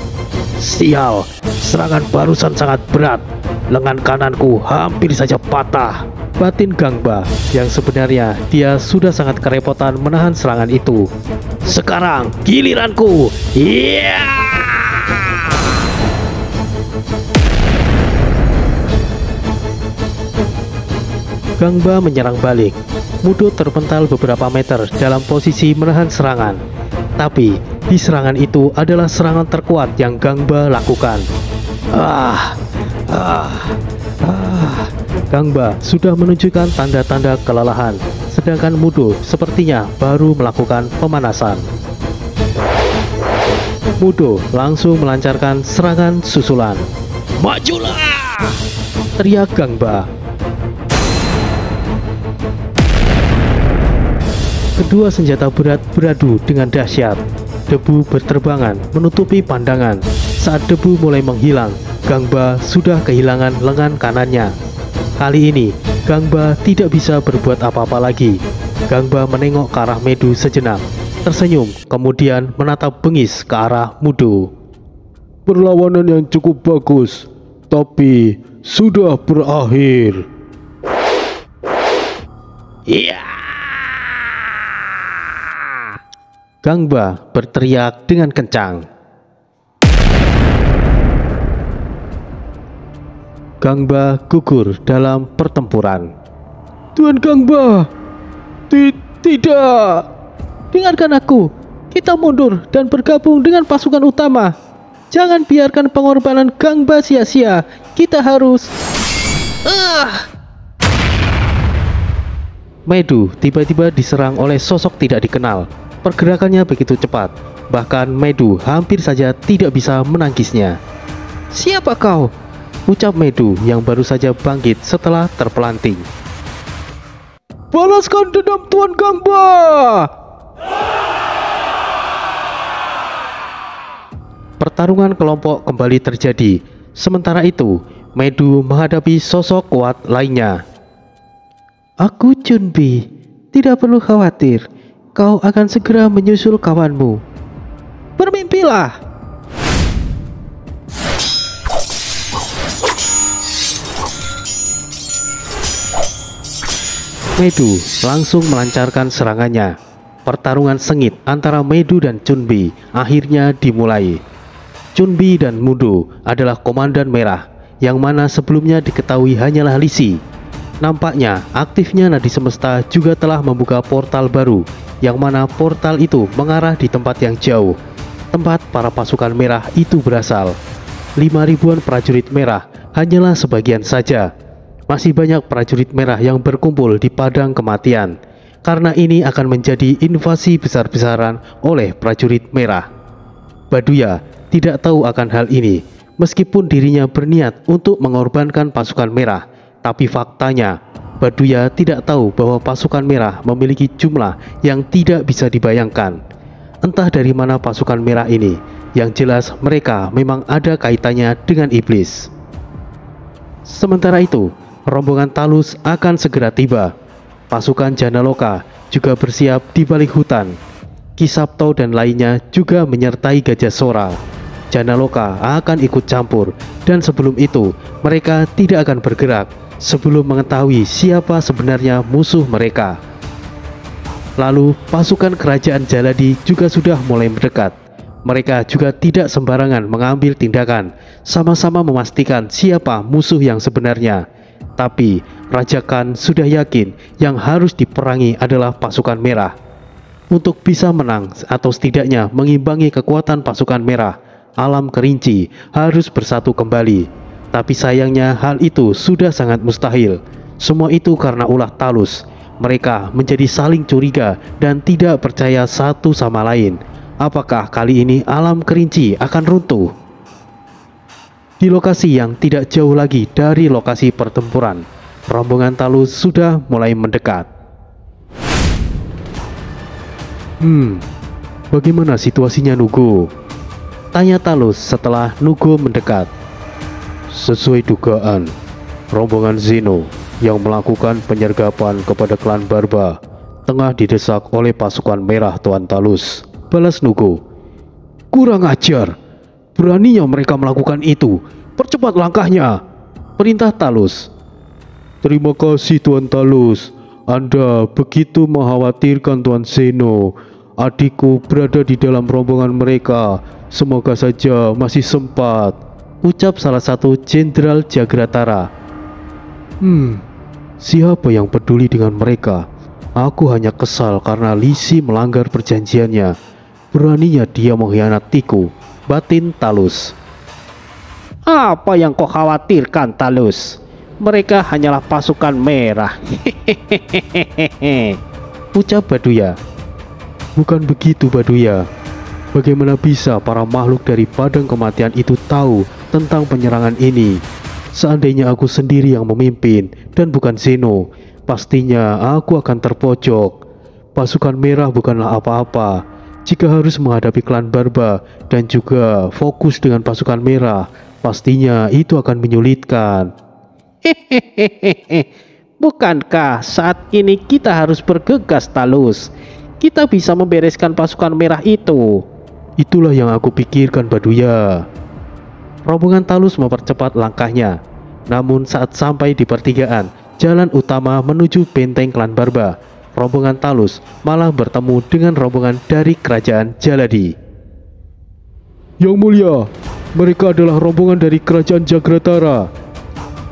Speaker 2: Sial, serangan barusan sangat berat. Lengan kananku hampir saja patah.
Speaker 3: Batin Gangba yang sebenarnya dia sudah sangat kerepotan menahan serangan itu.
Speaker 2: Sekarang giliranku. Iya.
Speaker 3: Gangba menyerang balik. Mudo terpental beberapa meter dalam posisi menahan serangan. Tapi di serangan itu adalah serangan terkuat yang Gangba lakukan. Gangba sudah menunjukkan tanda-tanda kelelahan, sedangkan Mudo sepertinya baru melakukan pemanasan. Mudo langsung melancarkan serangan susulan.
Speaker 2: Majulah!
Speaker 3: Teriak Gangba. Kedua senjata berat beradu dengan dahsyat. Debu berterbangan menutupi pandangan. Saat debu mulai menghilang, Gangba sudah kehilangan lengan kanannya. Kali ini, Gangba tidak bisa berbuat apa-apa lagi. Gangba menengok ke arah Medu sejenak, tersenyum, kemudian menatap bengis ke arah Mudo.
Speaker 4: Perlawanan yang cukup bagus, tapi sudah berakhir.
Speaker 2: Iya.
Speaker 3: Gangba berteriak dengan kencang. Gangba gugur dalam pertempuran.
Speaker 4: Tuan Gangba, tidak.
Speaker 2: Dengarkan aku. Kita mundur dan bergabung dengan pasukan utama. Jangan biarkan pengorbanan Gangba sia-sia. Kita harus...
Speaker 3: Medu tiba-tiba diserang oleh sosok tidak dikenal. Pergerakannya begitu cepat, bahkan Medu hampir saja tidak bisa menangkisnya.
Speaker 2: Siapa kau?
Speaker 3: Ucap Medu yang baru saja bangkit setelah terpelanting.
Speaker 4: Balaskan dendam Tuan Gangba!
Speaker 3: Pertarungan kelompok kembali terjadi. Sementara itu, Medu menghadapi sosok kuat lainnya.
Speaker 2: Aku Chunbi, tidak perlu khawatir. Kau akan segera menyusul kawanmu. Bermimpilah.
Speaker 3: Medu langsung melancarkan serangannya. Pertarungan sengit antara Medu dan Chunbi akhirnya dimulai. Chunbi dan Mudo adalah komandan merah, yang mana sebelumnya diketahui hanyalah Lisi. Nampaknya aktifnya Nadi Semesta juga telah membuka portal baru, yang mana portal itu mengarah di tempat yang jauh, tempat para pasukan merah itu berasal. 5.000-an prajurit merah hanyalah sebagian saja. Masih banyak prajurit merah yang berkumpul di padang kematian, karena ini akan menjadi invasi besar-besaran oleh prajurit merah. Baduya tidak tahu akan hal ini, meskipun dirinya berniat untuk mengorbankan pasukan merah, tapi faktanya Baduya tidak tahu bahwa pasukan merah memiliki jumlah yang tidak bisa dibayangkan. Entah dari mana pasukan merah ini, yang jelas mereka memang ada kaitannya dengan iblis. Sementara itu, rombongan Talus akan segera tiba. Pasukan Janaloka juga bersiap di balik hutan. Kisapto dan lainnya juga menyertai Gajah Sora. Janaloka akan ikut campur, dan sebelum itu mereka tidak akan bergerak sebelum mengetahui siapa sebenarnya musuh mereka. Lalu pasukan kerajaan Jaladi juga sudah mulai mendekat. Mereka juga tidak sembarangan mengambil tindakan, sama-sama memastikan siapa musuh yang sebenarnya. Tapi Raja Khan sudah yakin yang harus diperangi adalah pasukan merah. Untuk bisa menang atau setidaknya mengimbangi kekuatan pasukan merah, Alam Kerinci harus bersatu kembali. Tapi sayangnya hal itu sudah sangat mustahil. Semua itu karena ulah Talus. Mereka menjadi saling curiga dan tidak percaya satu sama lain. Apakah kali ini Alam Kerinci akan runtuh? Di lokasi yang tidak jauh lagi dari lokasi pertempuran, rombongan Talus sudah mulai mendekat.
Speaker 1: Bagaimana situasinya Nugo?
Speaker 3: Tanya Talus setelah Nugo mendekat.
Speaker 1: Sesuai dugaan, rombongan Zeno yang melakukan penyergapan kepada klan Barba tengah didesak oleh pasukan merah Tuan Talus. Balas Nugo.
Speaker 4: Kurang ajar. Beraninya mereka melakukan itu. Percepat langkahnya.
Speaker 3: Perintah Talus.
Speaker 1: Terima kasih Tuan Talus. Anda begitu mengkhawatirkan Tuan Zeno. Adikku berada di dalam rombongan mereka. Semoga saja masih sempat,
Speaker 3: ucap salah satu Jenderal Jagratara.
Speaker 1: Siapa yang peduli dengan mereka? Aku hanya kesal karena Lisi melanggar perjanjiannya. Beraninya dia mengkhianatiku, batin Talus.
Speaker 2: Apa yang kau khawatirkan, Talus? Mereka hanyalah pasukan merah.
Speaker 3: Ucap Baduya.
Speaker 1: Bukan begitu Baduya. Bagaimana bisa para makhluk dari padang kematian itu tahu tentang penyerangan ini? Seandainya aku sendiri yang memimpin dan bukan Zeno, pastinya aku akan terpojok. Pasukan merah bukanlah apa-apa. Jika harus menghadapi klan Barba dan juga fokus dengan pasukan merah, pastinya itu akan menyulitkan.
Speaker 2: Bukankah saat ini kita harus bergegas, Talus? Kita bisa membereskan pasukan merah itu.
Speaker 1: Itulah yang aku pikirkan Baduya.
Speaker 3: Rombongan Talus mempercepat langkahnya. Namun saat sampai di pertigaan jalan utama menuju benteng klan Barba, rombongan Talus malah bertemu dengan rombongan dari kerajaan Jaladi.
Speaker 4: Yang mulia, mereka adalah rombongan dari kerajaan Jagratara.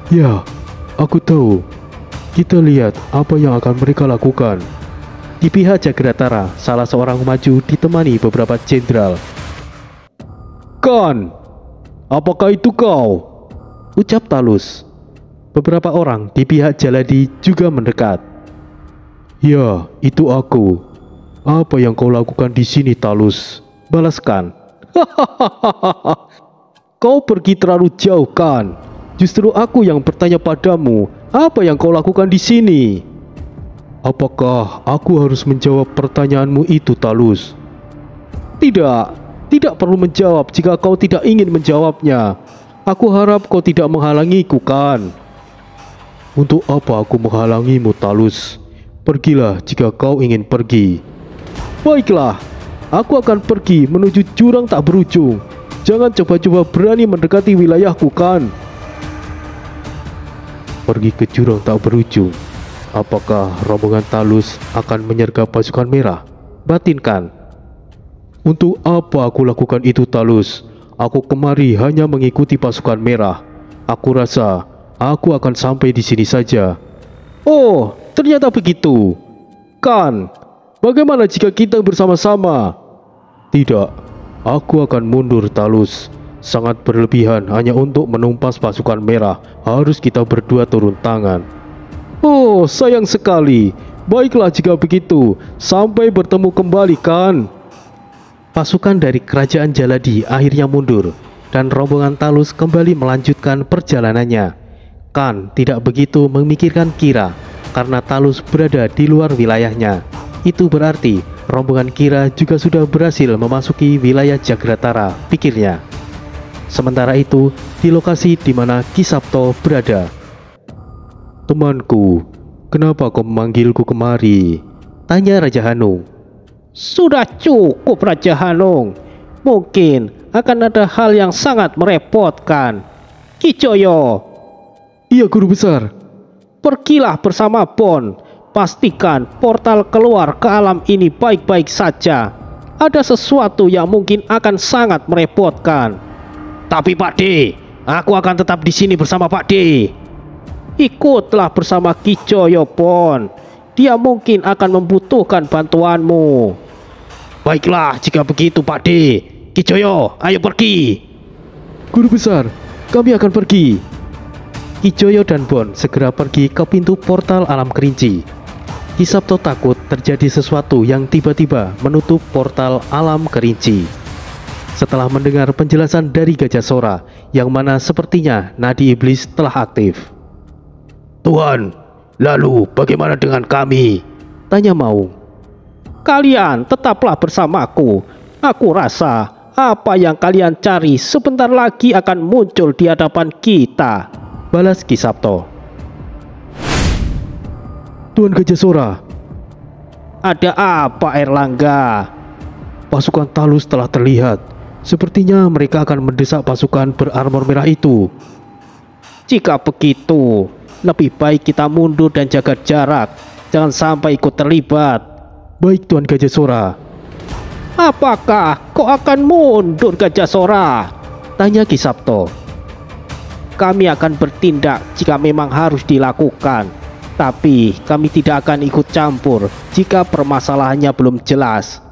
Speaker 1: Ya, aku tahu. Kita lihat apa yang akan mereka lakukan.
Speaker 3: Di pihak Jagratara, salah seorang maju ditemani beberapa jenderal.
Speaker 4: Khan, apakah itu kau?
Speaker 3: Ucap Talus. Beberapa orang di pihak Jaladi juga mendekat.
Speaker 1: Ya, itu aku. Apa yang kau lakukan di sini, Talus?
Speaker 3: Balas Khan.
Speaker 4: Kau pergi terlalu jauh, Khan. Justru aku yang bertanya padamu, apa yang kau lakukan di sini?
Speaker 1: Apakah aku harus menjawab pertanyaanmu itu, Talus?
Speaker 4: Tidak perlu menjawab jika kau tidak ingin menjawabnya. Aku harap kau tidak menghalangiku, Khan.
Speaker 1: Untuk apa aku menghalangimu, Talus? Pergilah jika kau ingin pergi.
Speaker 4: Baiklah, aku akan pergi menuju jurang tak berujung. Jangan coba-coba berani mendekati wilayahku, Khan.
Speaker 1: Pergi ke jurang tak berujung. Apakah rombongan Talus akan menyergap pasukan merah?
Speaker 3: Batin Khan.
Speaker 1: Untuk apa aku lakukan itu, Talus? Aku kemari hanya mengikuti pasukan merah. Aku rasa aku akan sampai di sini saja.
Speaker 4: Oh, ternyata begitu. Khan, bagaimana jika kita bersama-sama?
Speaker 1: Tidak, aku akan mundur, Talus. Sangat berlebihan hanya untuk menumpas pasukan merah. Harus kita berdua turun tangan.
Speaker 4: Oh, sayang sekali. Baiklah jika begitu. Sampai bertemu kembali, Khan.
Speaker 3: Pasukan dari kerajaan Jaladi akhirnya mundur dan rombongan Talus kembali melanjutkan perjalanannya. Khan tidak begitu memikirkan Kira karena Talus berada di luar wilayahnya. Itu berarti rombongan Kira juga sudah berhasil memasuki wilayah Jagratara, pikirnya. Sementara itu, di lokasi di mana Ki Sabto berada.
Speaker 1: Temanku, kenapa kau memanggilku kemari?
Speaker 3: Tanya Raja Hanung.
Speaker 2: Sudah cukup, Raja Hanung. Mungkin akan ada hal yang sangat merepotkan. Ki Joyo.
Speaker 4: Iya, Guru Besar.
Speaker 2: Pergilah bersama Bon pastikan portal keluar ke alam ini baik-baik saja. Ada sesuatu yang mungkin akan sangat merepotkan.
Speaker 3: Tapi Pak D, aku akan tetap di sini bersama Pak D.
Speaker 2: Ikutlah bersama Kijoyo, Pon. Dia mungkin akan membutuhkan bantuanmu.
Speaker 3: Baiklah, jika begitu Pak D. Kijoyo, ayo pergi.
Speaker 4: Guru besar, kami akan pergi.
Speaker 1: Kijoyo dan Bon segera pergi ke pintu portal alam kerinci. Ki Sabto takut terjadi sesuatu yang tiba-tiba menutup portal alam kerinci. Setelah mendengar penjelasan dari Gajah Sora, yang mana sepertinya nadi iblis telah aktif.
Speaker 3: Tuhan, lalu bagaimana dengan kami?
Speaker 1: Tanya Maung.
Speaker 2: Kalian tetaplah bersamaku. Aku rasa apa yang kalian cari sebentar lagi akan muncul di hadapan kita,
Speaker 1: balas Ki Sabto.
Speaker 4: Tuan Gajah Sora.
Speaker 2: Ada apa, Erlangga?
Speaker 1: Pasukan Talus telah terlihat. Sepertinya mereka akan mendesak pasukan berarmor merah itu.
Speaker 2: Jika begitu, lebih baik kita mundur dan jaga jarak. Jangan sampai ikut terlibat.
Speaker 1: Baik Tuan Gajah Sora.
Speaker 2: Apakah kau akan mundur, Gajah Sora?
Speaker 1: Tanya Ki Sabto.
Speaker 2: Kami akan bertindak jika memang harus dilakukan. Tapi kami tidak akan ikut campur jika permasalahannya belum jelas.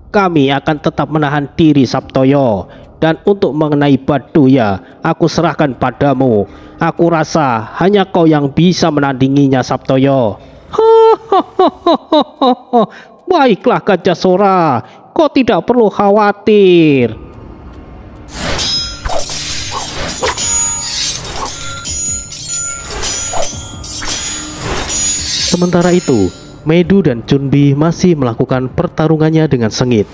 Speaker 2: Kami akan tetap menahan diri, Sabtoyo. Dan untuk mengenai Baduya, aku serahkan padamu. Aku rasa hanya kau yang bisa menandinginya, Sabtoyo. Baiklah Gajah Sora, kau tidak perlu khawatir.
Speaker 1: Sementara itu, Medu dan Chunbi masih melakukan pertarungannya dengan sengit.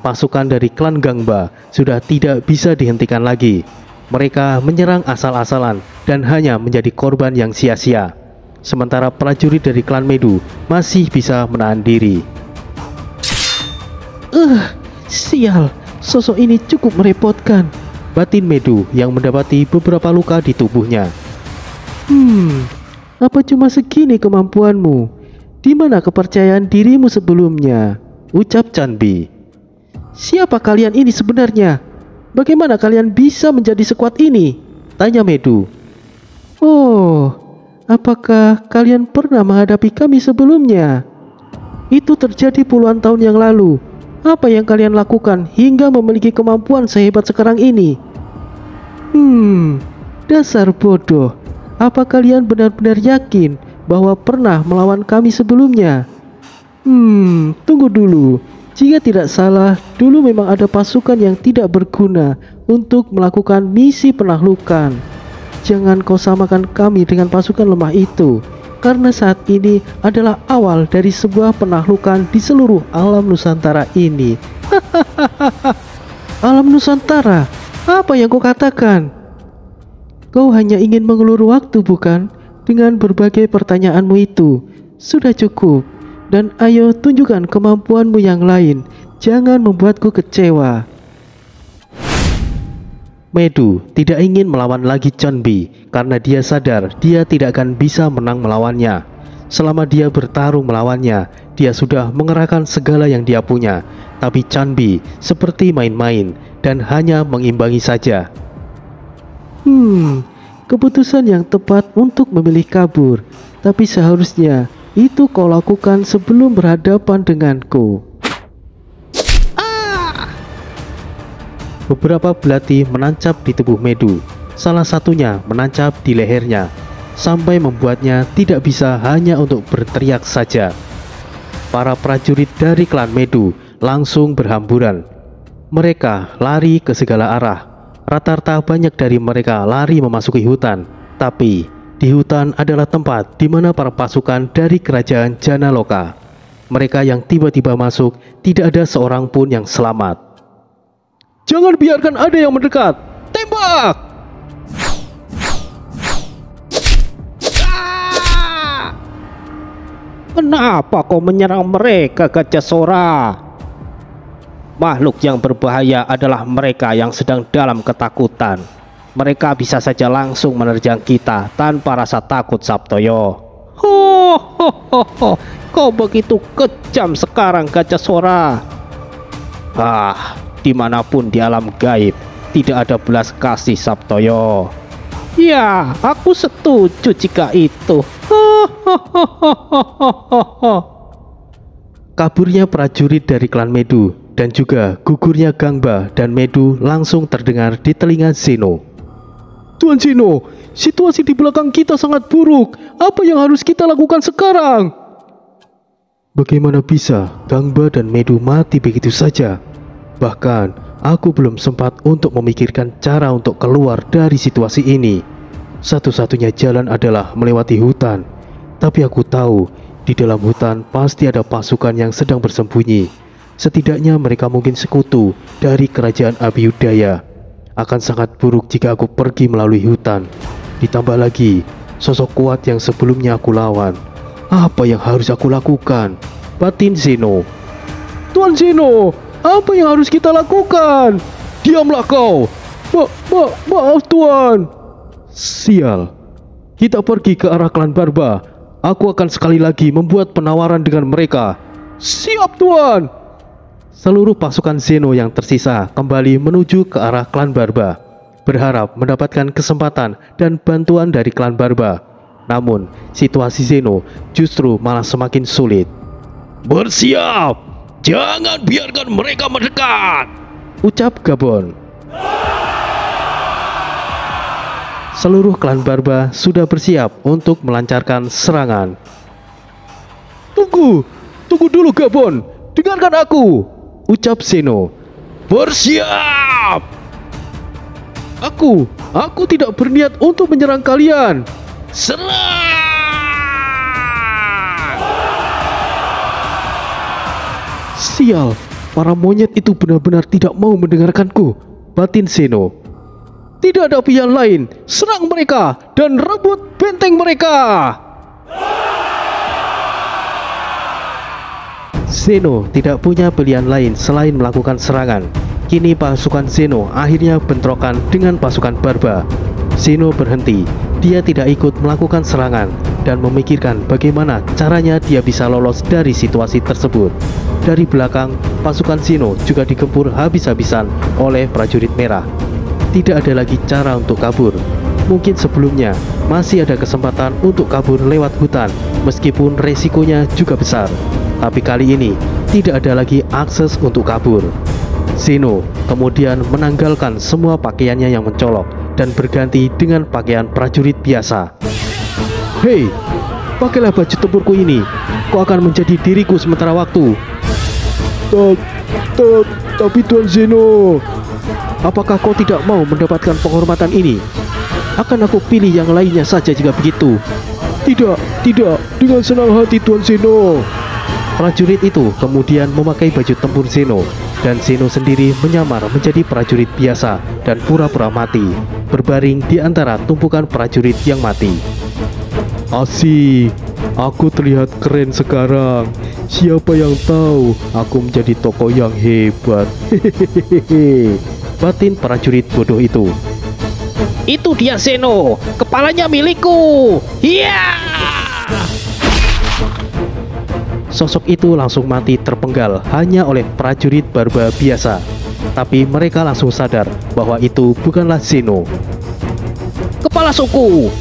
Speaker 1: Pasukan dari klan Gangba sudah tidak bisa dihentikan lagi. Mereka menyerang asal-asalan dan hanya menjadi korban yang sia-sia. Sementara prajurit dari klan Medu masih bisa menahan diri.
Speaker 2: Sial, sosok ini cukup merepotkan,
Speaker 1: batin Medu yang mendapati beberapa luka di tubuhnya.
Speaker 2: Apa cuma segini kemampuanmu? Di mana kepercayaan dirimu sebelumnya?
Speaker 1: Ucap Chunbi.
Speaker 2: Siapa kalian ini sebenarnya? Bagaimana kalian bisa menjadi sekuat ini?
Speaker 1: Tanya Medu.
Speaker 2: Oh, apakah kalian pernah menghadapi kami sebelumnya? Itu terjadi puluhan tahun yang lalu. Apa yang kalian lakukan hingga memiliki kemampuan sehebat sekarang ini? Dasar bodoh. Apa kalian benar-benar yakin bahwa pernah melawan kami sebelumnya? Tunggu dulu. Jika tidak salah, dulu memang ada pasukan yang tidak berguna untuk melakukan misi penaklukan. Jangan kau samakan kami dengan pasukan lemah itu, karena saat ini adalah awal dari sebuah penaklukan di seluruh alam Nusantara ini. Alam Nusantara? Apa yang kau katakan? Kau hanya ingin mengulur waktu, bukan? Dengan berbagai pertanyaanmu itu. Sudah cukup. Dan ayo tunjukkan kemampuanmu yang lain. Jangan membuatku kecewa.
Speaker 1: Medu tidak ingin melawan lagi Chunbi karena dia sadar dia tidak akan bisa menang melawannya. Selama dia bertarung melawannya, dia sudah mengerahkan segala yang dia punya. Tapi Chunbi seperti main-main dan hanya mengimbangi saja.
Speaker 2: Keputusan yang tepat untuk memilih kabur. Tapi seharusnya itu kau lakukan sebelum berhadapan denganku.
Speaker 1: Beberapa belati menancap di tubuh Medu. Salah satunya menancap di lehernya, sampai membuatnya tidak bisa hanya untuk berteriak saja. Para prajurit dari klan Medu langsung berhamburan. Mereka lari ke segala arah. Rata-rata banyak dari mereka lari memasuki hutan. Tapi di hutan adalah tempat di mana para pasukan dari kerajaan Janaloka. Mereka yang tiba-tiba masuk, tidak ada seorang pun yang selamat.
Speaker 4: Jangan biarkan ada yang mendekat. Tembak!
Speaker 2: Kenapa kau menyerang mereka, Gajah Sora? Makhluk yang berbahaya adalah mereka yang sedang dalam ketakutan. Mereka bisa saja langsung menerjang kita tanpa rasa takut, Sabtoyo. Ho, ho, ho, ho. Kau begitu kejam sekarang, Gajah Sora. Dimanapun di alam gaib tidak ada belas kasih, Sabtoyo. Ya, aku setuju jika itu. Ho, ho, ho, ho, ho, ho, ho.
Speaker 3: Kaburnya prajurit dari klan Medu dan juga gugurnya Gangba dan Medu langsung terdengar di telinga Zeno.
Speaker 4: Tuan Zeno, situasi di belakang kita sangat buruk. Apa yang harus kita lakukan sekarang?
Speaker 3: Bagaimana bisa Gangba dan Medu mati begitu saja? Bahkan aku belum sempat untuk memikirkan cara untuk keluar dari situasi ini. Satu-satunya jalan adalah melewati hutan. Tapi aku tahu di dalam hutan pasti ada pasukan yang sedang bersembunyi. Setidaknya mereka mungkin sekutu dari kerajaan Abhyudaya. Akan sangat buruk jika aku pergi melalui hutan. Ditambah lagi sosok kuat yang sebelumnya aku lawan. Apa yang harus aku lakukan? Batin Zeno.
Speaker 4: Tuan Zeno, apa yang harus kita lakukan? Diamlah kau. Maaf Tuan.
Speaker 3: Sial. Kita pergi ke arah klan Barba. Aku akan sekali lagi membuat penawaran dengan mereka.
Speaker 4: Siap Tuan.
Speaker 3: Seluruh pasukan Zeno yang tersisa kembali menuju ke arah klan Barba, berharap mendapatkan kesempatan dan bantuan dari klan Barba. Namun, situasi Zeno justru malah semakin sulit.
Speaker 1: Bersiap! Jangan biarkan mereka mendekat!
Speaker 3: Ucap Gabon. Seluruh klan Barba sudah bersiap untuk melancarkan serangan.
Speaker 4: Tunggu dulu Gabon. Dengarkan aku.
Speaker 3: Ucap Zeno.
Speaker 1: Bersiap!
Speaker 4: Aku tidak berniat untuk menyerang kalian.
Speaker 1: Serang!
Speaker 3: Sial, para monyet itu benar-benar tidak mau mendengarkanku. Batin Zeno.
Speaker 4: Tidak ada pilihan lain. Serang mereka dan rebut benteng mereka.
Speaker 3: Zeno tidak punya pilihan lain selain melakukan serangan. Kini pasukan Zeno akhirnya bentrokan dengan pasukan Barba. Zeno berhenti. Dia tidak ikut melakukan serangan dan memikirkan bagaimana caranya dia bisa lolos dari situasi tersebut. Dari belakang, pasukan Zeno juga digempur habis-habisan oleh prajurit merah. Tidak ada lagi cara untuk kabur. Mungkin sebelumnya masih ada kesempatan untuk kabur lewat hutan, meskipun resikonya juga besar. Tapi kali ini tidak ada lagi akses untuk kabur. Zeno kemudian menanggalkan semua pakaiannya yang mencolok dan berganti dengan pakaian prajurit biasa.
Speaker 4: Hei, pakailah baju tempurku ini. Kau akan menjadi diriku sementara waktu. Tapi Tuan Zeno,
Speaker 3: apakah kau tidak mau mendapatkan penghormatan ini? Akan aku pilih yang lainnya saja jika begitu.
Speaker 4: Tidak, dengan senang hati Tuan Zeno.
Speaker 3: Prajurit itu kemudian memakai baju tempur Zeno, dan Zeno sendiri menyamar menjadi prajurit biasa dan pura-pura mati, berbaring di antara tumpukan prajurit yang mati.
Speaker 4: Asik, aku terlihat keren sekarang. Siapa yang tahu aku menjadi tokoh yang hebat.
Speaker 3: Hehehe. Batin prajurit bodoh itu.
Speaker 2: Itu dia Zeno, kepalanya milikku. Iya!
Speaker 3: Sosok itu langsung mati terpenggal hanya oleh prajurit Barba biasa. Tapi mereka langsung sadar bahwa itu bukanlah Zeno.
Speaker 2: Kepala suku.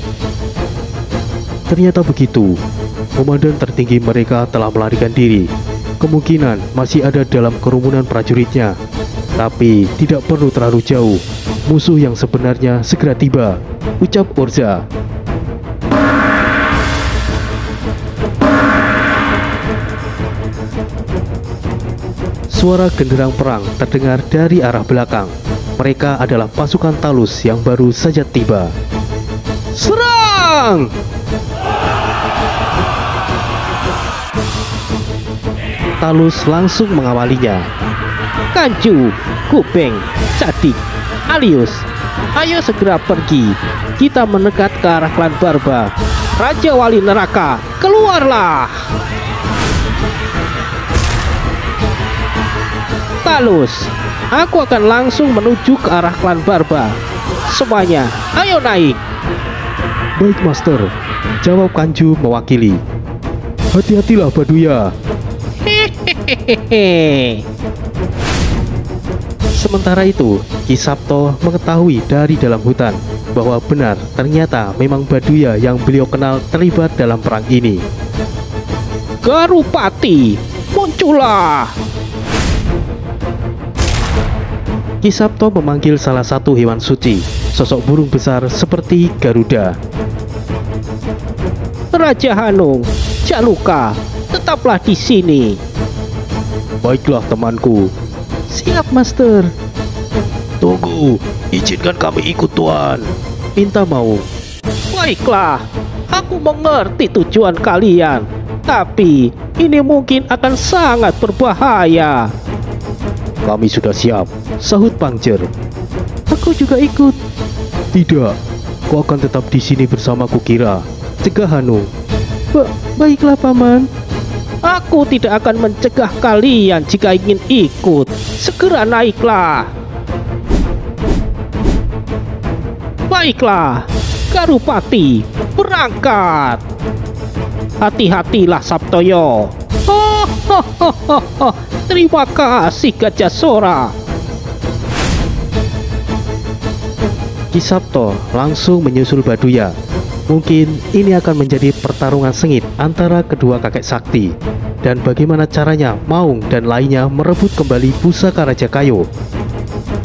Speaker 3: Ternyata begitu. Komandan tertinggi mereka telah melarikan diri. Kemungkinan masih ada dalam kerumunan prajuritnya. Tapi tidak perlu terlalu jauh. Musuh yang sebenarnya segera tiba. Ucap Orza. Suara genderang perang terdengar dari arah belakang. Mereka adalah pasukan Talus yang baru saja tiba.
Speaker 4: Serang!
Speaker 3: Talus langsung mengawalinya.
Speaker 2: Kanju, Kupeng, Cadik, Alius, ayo segera pergi. Kita mendekat ke arah klan Barba. Raja Wali Neraka, keluarlah! Talus, aku akan langsung menuju ke arah klan Barba. Semuanya, ayo naik.
Speaker 3: Baik, Master.
Speaker 1: Jawab Kanju mewakili.
Speaker 4: Hati-hatilah Baduya.
Speaker 2: Hehehe.
Speaker 1: Sementara itu, Ki Sabto mengetahui dari dalam hutan bahwa benar ternyata memang Baduya yang beliau kenal terlibat dalam perang ini.
Speaker 2: Garupati, muncullah.
Speaker 1: Ki Sabto memanggil salah satu hewan suci, sosok burung besar seperti Garuda.
Speaker 2: Raja Hanung, Jaluka, tetaplah di sini.
Speaker 4: Baiklah temanku.
Speaker 1: Siap, Master.
Speaker 3: Tunggu, izinkan kami ikut Tuan.
Speaker 1: Pinta Maung.
Speaker 2: Baiklah, aku mengerti tujuan kalian, tapi ini mungkin akan sangat berbahaya.
Speaker 1: Kami sudah siap, sahut Pangjer. Aku juga ikut.
Speaker 4: Tidak, kau akan tetap di sini bersamaku Kira.
Speaker 1: Cegah Hanung. Baiklah Paman.
Speaker 2: Aku tidak akan mencegah kalian jika ingin ikut. Segera naiklah. Baiklah, Garupati, berangkat. Hati-hatilah Sabtoyo. Terima kasih Gajah Sora.
Speaker 1: Ki Sabto langsung menyusul Baduya. Mungkin ini akan menjadi pertarungan sengit antara kedua kakek sakti. Dan bagaimana caranya Maung dan lainnya merebut kembali pusaka Raja Kayo.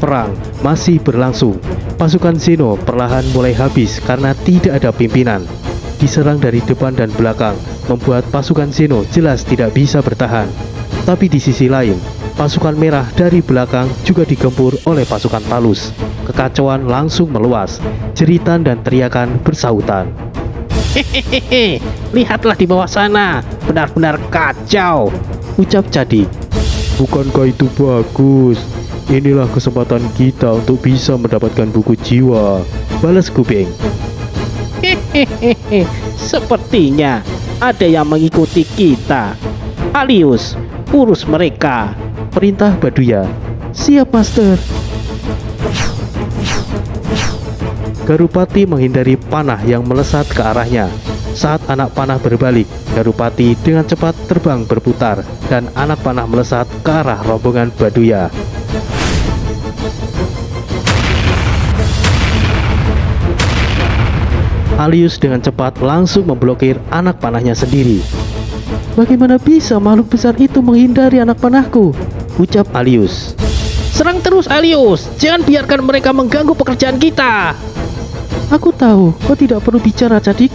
Speaker 1: Perang masih berlangsung. Pasukan Zeno perlahan mulai habis karena tidak ada pimpinan. Diserang dari depan dan belakang membuat pasukan Zeno jelas tidak bisa bertahan. Tapi di sisi lain, pasukan merah dari belakang juga digempur oleh pasukan Talus. Kekacauan langsung meluas, jeritan dan teriakan bersahutan.
Speaker 2: Hehehe, lihatlah di bawah sana, benar-benar kacau,
Speaker 1: ucap Cadik.
Speaker 4: Bukankah itu bagus? Inilah kesempatan kita untuk bisa mendapatkan buku jiwa,
Speaker 1: balas Gubeng.
Speaker 2: Hehehe, sepertinya ada yang mengikuti kita. Alius, urus mereka,
Speaker 1: perintah Baduya. Siap, Master. Garupati menghindari panah yang melesat ke arahnya. Saat anak panah berbalik, Garupati dengan cepat terbang berputar dan anak panah melesat ke arah rombongan Baduya. Alius dengan cepat langsung memblokir anak panahnya sendiri. Bagaimana bisa makhluk besar itu menghindari anak panahku? Ucap Alius.
Speaker 2: Serang terus Alius, jangan biarkan mereka mengganggu pekerjaan kita.
Speaker 1: Aku tahu, kau tidak perlu bicara, Cadik.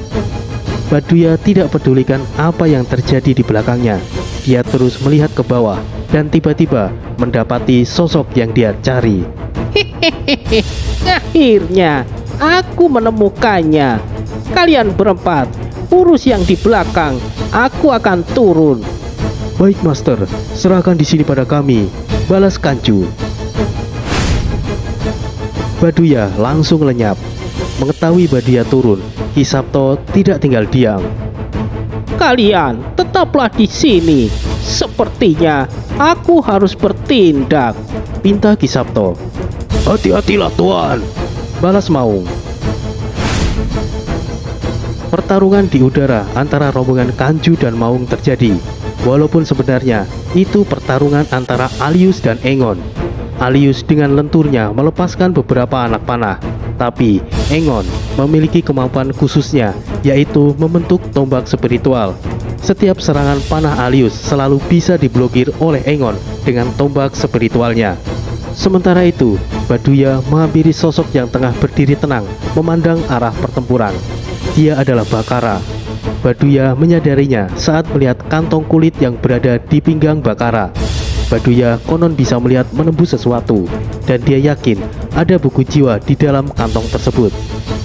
Speaker 1: Baduya tidak pedulikan apa yang terjadi di belakangnya. Dia terus melihat ke bawah dan tiba-tiba mendapati sosok yang dia cari.
Speaker 2: Hehehe, akhirnya aku menemukannya. Kalian berempat, urus yang di belakang. Aku akan turun.
Speaker 1: Baik, Master. Serahkan di sini pada kami, balas Kanju. Baduya langsung lenyap. Mengetahui Baduya turun, Ki Sabto tidak tinggal diam.
Speaker 2: Kalian tetaplah di sini. Sepertinya aku harus bertindak,
Speaker 1: pinta Ki Sabto.
Speaker 3: Hati-hatilah Tuan,
Speaker 1: balas Maung. Pertarungan di udara antara rombongan Kanju dan Maung terjadi. Walaupun sebenarnya itu pertarungan antara Alius dan Engon. Alius dengan lenturnya melepaskan beberapa anak panah. Tapi Engon memiliki kemampuan khususnya, yaitu membentuk tombak spiritual. Setiap serangan panah Alius selalu bisa diblokir oleh Engon dengan tombak spiritualnya. Sementara itu, Baduya menghampiri sosok yang tengah berdiri tenang, memandang arah pertempuran. Dia adalah Bakara. Baduya menyadarinya saat melihat kantong kulit yang berada di pinggang Bakara. Baduya konon bisa melihat menembus sesuatu, dan dia yakin ada buku jiwa di dalam kantong tersebut.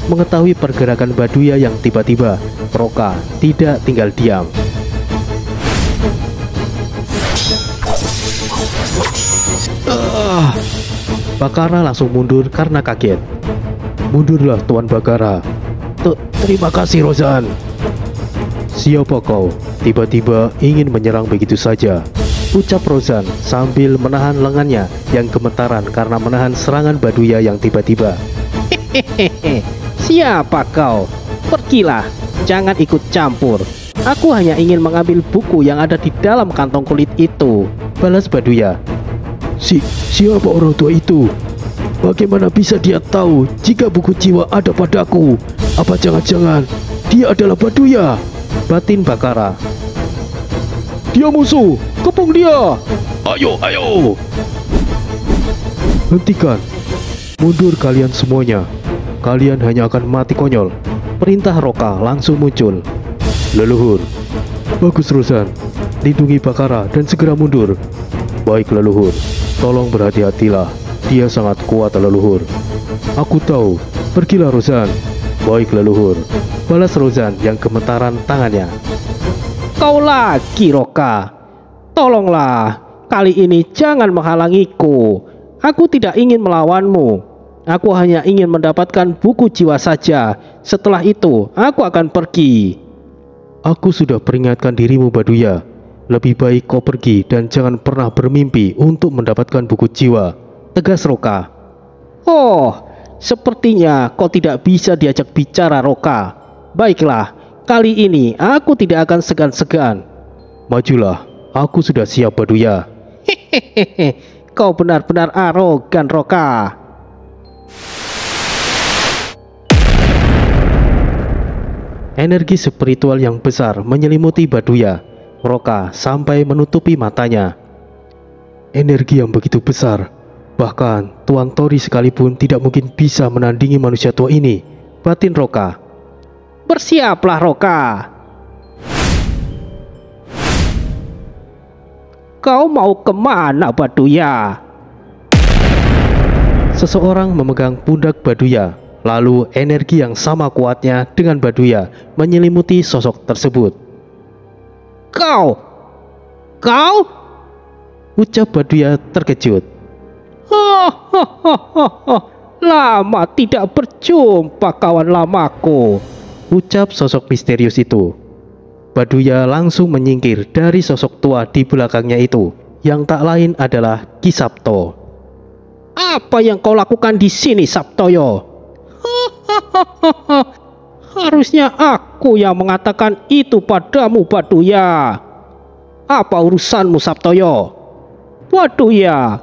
Speaker 1: Mengetahui pergerakan Baduya yang tiba-tiba, Proka tidak tinggal diam. Bakara langsung mundur karena kaget.
Speaker 4: Mundurlah Tuan Bakara.
Speaker 3: Terima kasih Rozan.
Speaker 1: Siapa kau? Tiba-tiba ingin menyerang begitu saja, ucap Rozan sambil menahan lengannya yang gemetaran karena menahan serangan Baduya yang tiba-tiba.
Speaker 2: Hehehe, siapa kau? Pergilah, jangan ikut campur. Aku hanya ingin mengambil buku yang ada di dalam kantong kulit itu, balas Baduya.
Speaker 4: Siapa orang tua itu? Bagaimana bisa dia tahu jika buku jiwa ada padaku? Apa jangan-jangan dia adalah Baduya?
Speaker 2: Batin Bakara.
Speaker 4: Dia musuh, kepung dia! Ayo!
Speaker 1: Hentikan. Mundur kalian semuanya. Kalian hanya akan mati konyol. Perintah Roka langsung muncul. Leluhur. Bagus Rozan. Lindungi Bakara dan segera mundur. Baik leluhur. Tolong berhati-hatilah. Dia sangat kuat leluhur. Aku tahu. Pergilah Rozan. Baik leluhur. Balas Rozan yang gemetaran tangannya.
Speaker 2: Kau lagi Roka. Tolonglah. Kali ini jangan menghalangiku. Aku tidak ingin melawanmu. Aku hanya ingin mendapatkan buku jiwa saja. Setelah itu, aku akan pergi.
Speaker 1: Aku sudah peringatkan dirimu Baduya. Lebih baik kau pergi dan jangan pernah bermimpi untuk mendapatkan buku jiwa, tegas Roka.
Speaker 2: Oh, sepertinya kau tidak bisa diajak bicara Roka. Baiklah, kali ini aku tidak akan segan-segan.
Speaker 1: Majulah, aku sudah siap Baduya.
Speaker 2: Hehehe, kau benar-benar arogan Roka.
Speaker 1: Energi spiritual yang besar menyelimuti Baduya. Roka sampai menutupi matanya. Energi yang begitu besar, bahkan Tuan Tori sekalipun tidak mungkin bisa menandingi manusia tua ini, batin Roka.
Speaker 2: Bersiaplah Roka. Kau mau kemana Baduya?
Speaker 1: Seseorang memegang pundak Baduya, lalu energi yang sama kuatnya dengan Baduya menyelimuti sosok tersebut.
Speaker 2: Kau,
Speaker 1: ucap Baduya terkejut.
Speaker 2: Lama tidak berjumpa kawan lamaku,
Speaker 1: ucap sosok misterius itu. Baduya langsung menyingkir dari sosok tua di belakangnya itu, yang tak lain adalah Ki Sabto.
Speaker 2: Apa yang kau lakukan di sini Sabtoyo? Harusnya aku yang mengatakan itu padamu Baduya. Apa urusanmu Sabtoyo? Baduya,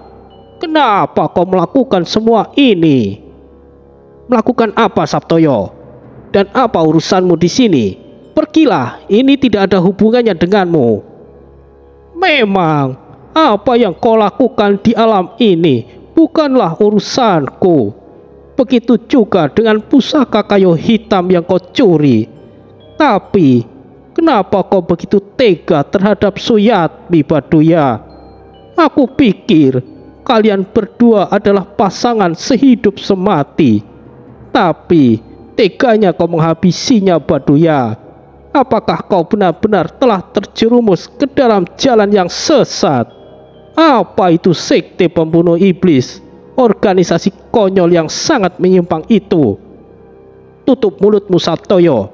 Speaker 2: kenapa kau melakukan semua ini? Melakukan apa Sabtoyo? Dan apa urusanmu di sini? Pergilah, ini tidak ada hubungannya denganmu. Memang, apa yang kau lakukan di alam ini bukanlah urusanku. Begitu juga dengan pusaka kayu hitam yang kau curi. Tapi, kenapa kau begitu tega terhadap Suyatmi Baduya? Aku pikir kalian berdua adalah pasangan sehidup semati. Tapi, teganya kau menghabisinya Baduya. Apakah kau benar-benar telah terjerumus ke dalam jalan yang sesat? Apa itu sekte pembunuh iblis? Organisasi konyol yang sangat menyimpang itu. Tutup mulutmu Sabtoyo.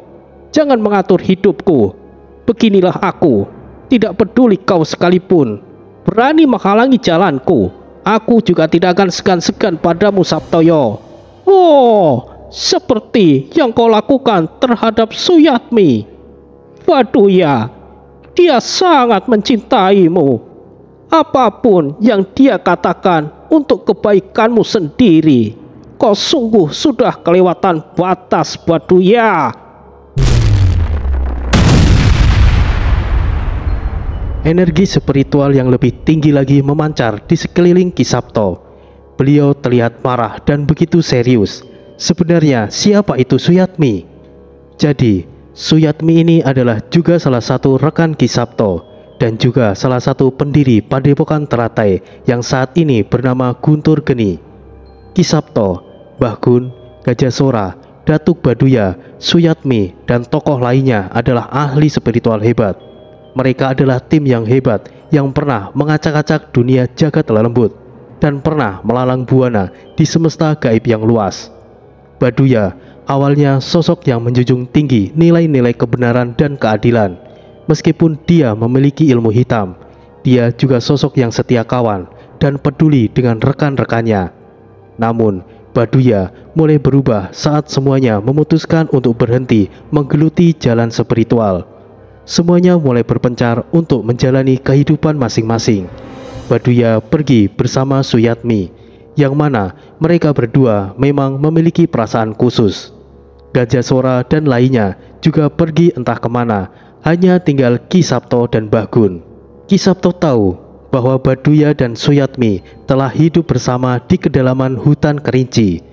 Speaker 2: Jangan mengatur hidupku. Beginilah aku. Tidak peduli kau sekalipun berani menghalangi jalanku, aku juga tidak akan segan-segan padamu Sabtoyo. Oh, seperti yang kau lakukan terhadap Suyatmi. Baduya, dia sangat mencintaimu. Apapun yang dia katakan untuk kebaikanmu sendiri. Kau sungguh sudah kelewatan batas Baduya.
Speaker 1: Energi spiritual yang lebih tinggi lagi memancar di sekeliling Ki Sabto. Beliau terlihat marah dan begitu serius. Sebenarnya siapa itu Suyatmi? Jadi Suyatmi ini adalah juga salah satu rekan Ki Sabto dan juga salah satu pendiri Padepokan Teratai yang saat ini bernama Guntur Geni. Ki Sabto, Mbah Gun, Gajah Sora, Datuk Baduya, Suyatmi, dan tokoh lainnya adalah ahli spiritual hebat. Mereka adalah tim yang hebat yang pernah mengacak-acak dunia jagat lembut dan pernah melalang buana di semesta gaib yang luas. Baduya awalnya sosok yang menjunjung tinggi nilai-nilai kebenaran dan keadilan. Meskipun dia memiliki ilmu hitam, dia juga sosok yang setia kawan dan peduli dengan rekan-rekannya. Namun, Baduya mulai berubah saat semuanya memutuskan untuk berhenti menggeluti jalan spiritual. Semuanya mulai berpencar untuk menjalani kehidupan masing-masing. Baduya pergi bersama Suyatmi, yang mana mereka berdua memang memiliki perasaan khusus. Gajah Sora dan lainnya juga pergi entah kemana, hanya tinggal Ki Sabto dan Bahgun. Ki Sabto tahu bahwa Baduya dan Suyatmi telah hidup bersama di kedalaman hutan Kerinci.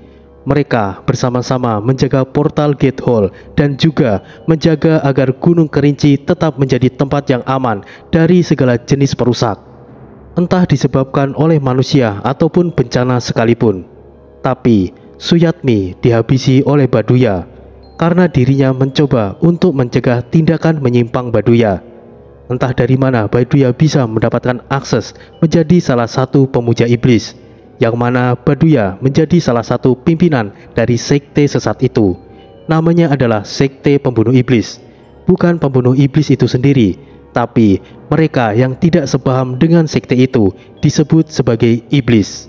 Speaker 1: Mereka bersama-sama menjaga portal Gate Hall dan juga menjaga agar Gunung Kerinci tetap menjadi tempat yang aman dari segala jenis perusak, entah disebabkan oleh manusia ataupun bencana sekalipun. Tapi Suyatmi dihabisi oleh Baduya karena dirinya mencoba untuk mencegah tindakan menyimpang Baduya. Entah dari mana Baduya bisa mendapatkan akses menjadi salah satu pemuja iblis, yang mana Baduya menjadi salah satu pimpinan dari sekte sesat itu. Namanya adalah Sekte Pembunuh Iblis. Bukan pembunuh iblis itu sendiri, tapi mereka yang tidak sepaham dengan sekte itu disebut sebagai iblis.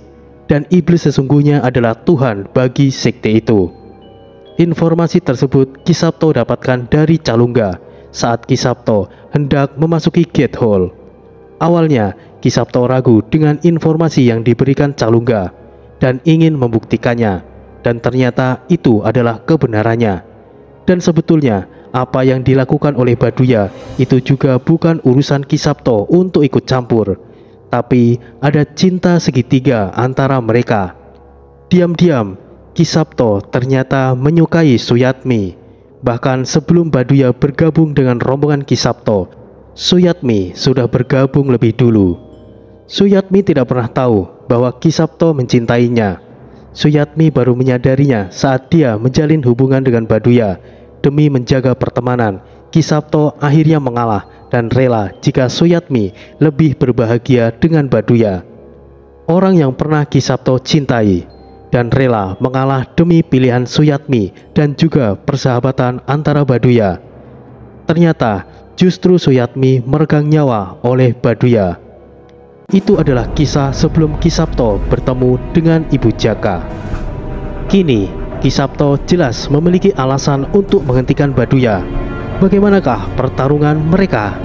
Speaker 1: Dan iblis sesungguhnya adalah Tuhan bagi sekte itu. Informasi tersebut Ki Sabto dapatkan dari Calungga saat Ki Sabto hendak memasuki Gate Hall. Awalnya Ki Sabto ragu dengan informasi yang diberikan Calungga dan ingin membuktikannya, dan ternyata itu adalah kebenarannya. Dan sebetulnya apa yang dilakukan oleh Baduya itu juga bukan urusan Ki Sabto untuk ikut campur, tapi ada cinta segitiga antara mereka. Diam-diam Ki Sabto ternyata menyukai Suyatmi. Bahkan sebelum Baduya bergabung dengan rombongan Ki Sabto, Suyatmi sudah bergabung lebih dulu. Suyatmi tidak pernah tahu bahwa Ki Sabto mencintainya. Suyatmi baru menyadarinya saat dia menjalin hubungan dengan Baduya. Demi menjaga pertemanan, Ki Sabto akhirnya mengalah dan rela jika Suyatmi lebih berbahagia dengan Baduya, orang yang pernah Ki Sabto cintai, dan rela mengalah demi pilihan Suyatmi dan juga persahabatan antara Baduya. Ternyata justru Suyatmi meregang nyawa oleh Baduya. Itu adalah kisah sebelum Ki Sabto bertemu dengan Ibu Jaka. Kini Ki Sabto jelas memiliki alasan untuk menghentikan Baduya. Bagaimanakah pertarungan mereka?